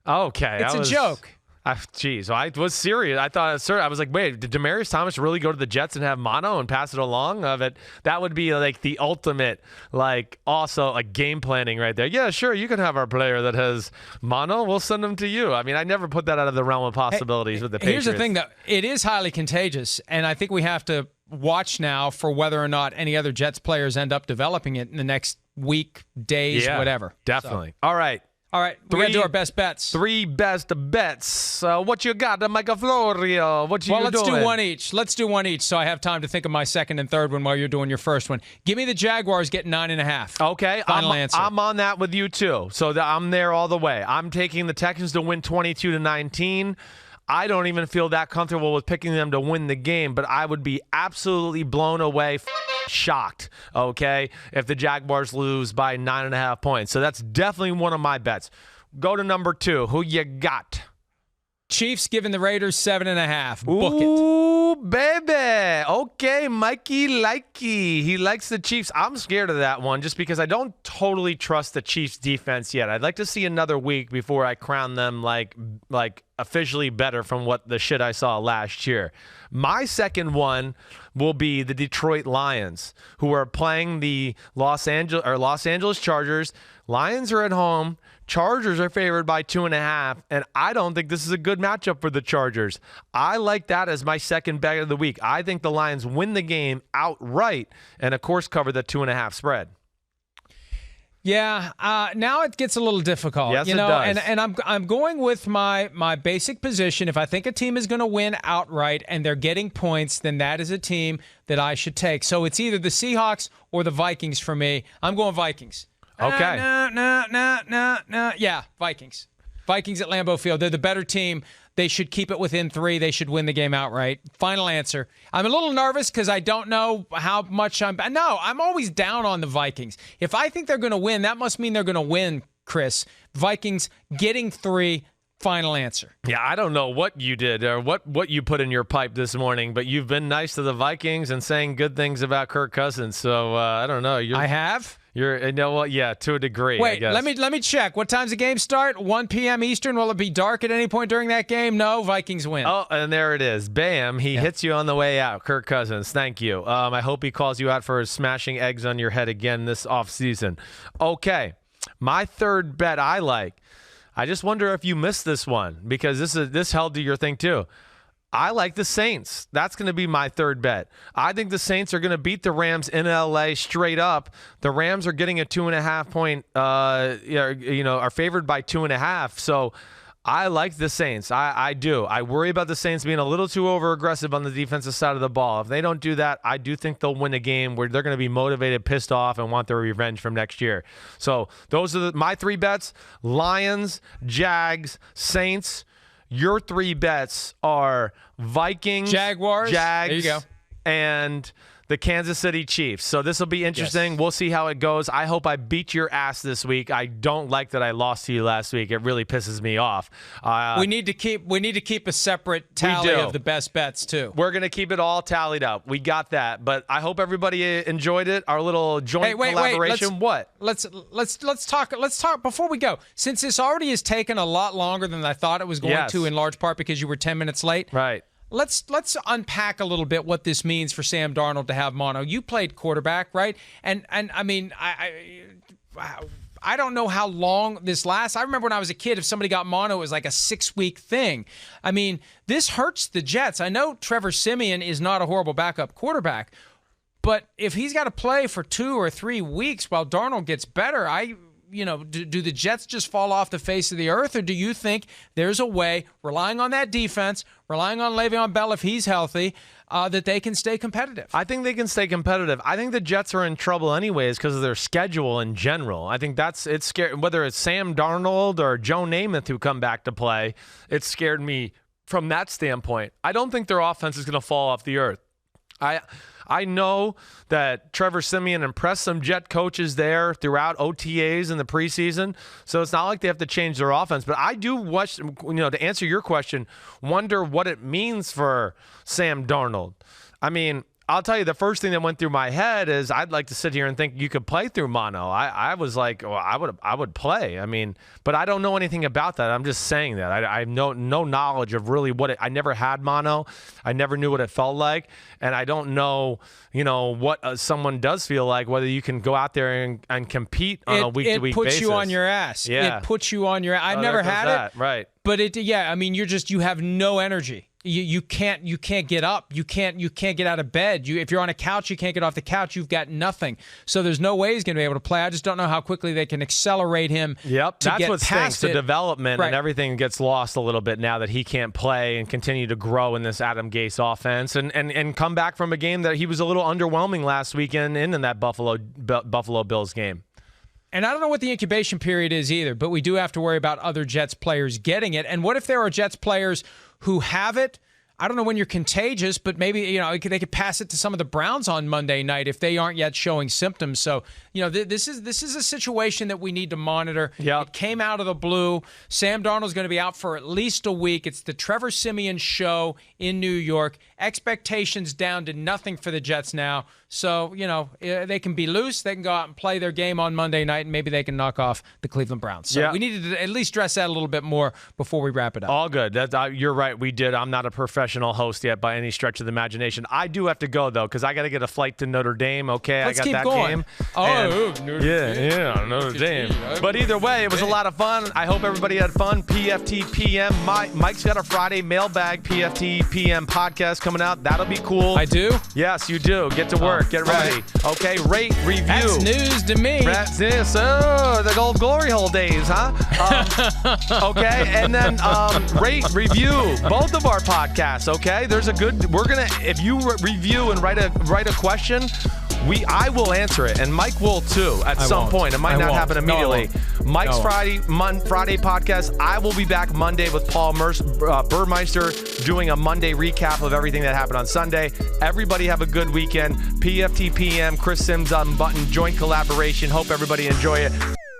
Okay. It's a joke. Geez, I was serious. I thought, I was like, wait, did Demaryius Thomas really go to the Jets and have mono and pass it along? That would be like the ultimate, also game planning right there. Yeah, sure, you can have our player that has mono. We'll send him to you. I mean, I never put that out of the realm of possibilities with the Patriots. Here's the thing, though. It is highly contagious, and I think we have to watch now for whether or not any other Jets players end up developing it in the next week, days, whatever. Definitely. So. All right. We got to do our best bets. 3 best bets. What you got, Michael Florio? What you doing? Let's do one each. Let's do one each so I have time to think of my second and third one while you're doing your first one. Give me the Jaguars getting 9.5. Okay. Final answer. I'm on that with you, too. So I'm there all the way. I'm taking the Texans to win 22-19. I don't even feel that comfortable with picking them to win the game, but I would be absolutely blown away, shocked, okay, if the Jaguars lose by 9.5 points. So that's definitely one of my bets. Go to number 2. Who you got? Chiefs giving the Raiders 7.5. Book it. Ooh, baby. Okay, Mikey likey. He likes the Chiefs. I'm scared of that one just because I don't totally trust the Chiefs defense yet. I'd like to see another week before I crown them like officially better from what the shit I saw last year. My second one will be the Detroit Lions, who are playing the Los Angeles Chargers. Lions are at home. Chargers are favored by 2.5, and I don't think this is a good matchup for the Chargers. I like that as my second bet of the week. I think the Lions win the game outright and, of course, cover the 2.5 spread. Yeah, now it gets a little difficult. Yes, it does. And I'm going with my basic position. If I think a team is going to win outright and they're getting points, then that is a team that I should take. So it's either the Seahawks or the Vikings for me. I'm going Vikings. Okay. No. Yeah, Vikings. Vikings at Lambeau Field. They're the better team. They should keep it within 3. They should win the game outright. Final answer. I'm a little nervous because I don't know how much I'm always down on the Vikings. If I think they're going to win, that must mean they're going to win, Chris. Vikings getting 3. Final answer. Yeah, I don't know what you did or what you put in your pipe this morning, but you've been nice to the Vikings and saying good things about Kirk Cousins. So I don't know. I have. To a degree. Wait, I guess. let me check. What time's the game start? 1 p.m. Eastern. Will it be dark at any point during that game? No, Vikings win. Oh, and there it is. Bam. He hits you on the way out. Kirk Cousins. Thank you. I hope he calls you out for smashing eggs on your head again this offseason. Okay. My third bet I just wonder if you missed this one because this held to your thing too. I like the Saints. That's going to be my third bet. I think the Saints are going to beat the Rams in LA straight up. The Rams are getting a 2.5 point, are favored by 2.5. So I like the Saints. I do. I worry about the Saints being a little too over-aggressive on the defensive side of the ball. If they don't do that, I do think they'll win a game where they're going to be motivated, pissed off, and want their revenge from next year. So those are my three bets: Lions, Jags, Saints. Your three bets are Vikings, Jaguars, Jags, there you go, and the Kansas City Chiefs. So this will be interesting. Yes. We'll see how it goes. I hope I beat your ass this week. I don't like that I lost to you last week. It really pisses me off. We need to keep a separate tally of the best bets too. We're gonna keep it all tallied up. We got that. But I hope everybody enjoyed it. Our little joint collaboration. Let's talk before we go. Since this already has taken a lot longer than I thought it was going to, in large part because you were 10 minutes late. Right. Let's unpack a little bit what this means for Sam Darnold to have mono. You played quarterback, right? And I mean, I don't know how long this lasts. I remember when I was a kid, if somebody got mono, it was like a 6-week thing. I mean, this hurts the Jets. I know Trevor Siemian is not a horrible backup quarterback, but if he's got to play for 2 or 3 weeks while Darnold gets better, do the Jets just fall off the face of the earth, or do you think there's a way, relying on that defense, relying on Le'Veon Bell if he's healthy, that they can stay competitive? I think they can stay competitive. I think the Jets are in trouble anyways because of their schedule in general. I think it's scary. Whether it's Sam Darnold or Joe Namath who come back to play, it scared me from that standpoint. I don't think their offense is going to fall off the earth. I know that Trevor Siemian impressed some Jet coaches there throughout OTAs in the preseason, so it's not like they have to change their offense. But I do watch, to answer your question, wonder what it means for Sam Darnold. I mean, I'll tell you, the first thing that went through my head is I'd like to sit here and think you could play through mono. I was like, well, I would play. I mean, but I don't know anything about that. I'm just saying that. I have no knowledge of really what I never had mono. I never knew what it felt like. And I don't know, what someone does feel like, whether you can go out there and compete on a week-to-week basis. It puts you on your ass. Yeah. It puts you on your ass. I've never had it. Right. But you have no energy. You can't get up. You can't get out of bed. If you're on a couch, you can't get off the couch. You've got nothing. So there's no way he's going to be able to play. I just don't know how quickly they can accelerate him. Yep, that's what stinks. The development right. And everything gets lost a little bit now that he can't play and continue to grow in this Adam Gase offense and come back from a game that he was a little underwhelming last weekend in that Buffalo Bills game. And I don't know what the incubation period is either, but we do have to worry about other Jets players getting it. And what if there are Jets players who have it? I don't know when you're contagious, but maybe they could pass it to some of the Browns on Monday night if they aren't yet showing symptoms. So this is a situation that we need to monitor. Yep. It came out of the blue. Sam Darnold's going to be out for at least a week. It's the Trevor Siemian show in New York. Expectations down to nothing for the Jets now. So they can be loose. They can go out and play their game on Monday night, and maybe they can knock off the Cleveland Browns. So we needed to at least stress that a little bit more before we wrap it up. All good. You're right. We did. I'm not a professional host yet by any stretch of the imagination. I do have to go, though, because I got to get a flight to Notre Dame. Okay, Let's I got keep that going. game. Notre Dame. But either way, it was a lot of fun. I hope everybody had fun. PFTPM. Mike's got a Friday mailbag PFTPM podcast coming out. That'll be cool. I do? Yes, you do. Get to work. Get ready. Right. Okay, rate, review. That's news to me. That's this. Oh, the old glory hole days, huh? Okay, and then rate, review both of our podcasts. Okay, if you review and write a question, I will answer it, and Mike will too at some point. It might not happen immediately. Mike's Friday podcast. I will be back Monday with Paul Burmeister doing a Monday recap of everything that happened on Sunday. Everybody have a good weekend. PFTPM, Chris Simms Unbuttoned, joint collaboration. Hope everybody enjoy it.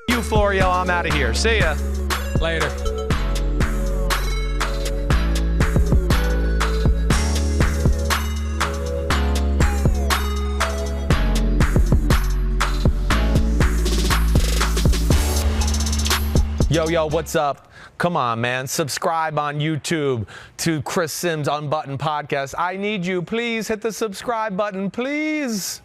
You, Florio, I'm out of here. See ya. Later. Yo, what's up? Come on, man. Subscribe on YouTube to Chris Simms Unbuttoned Podcast. I need you. Please hit the subscribe button, please.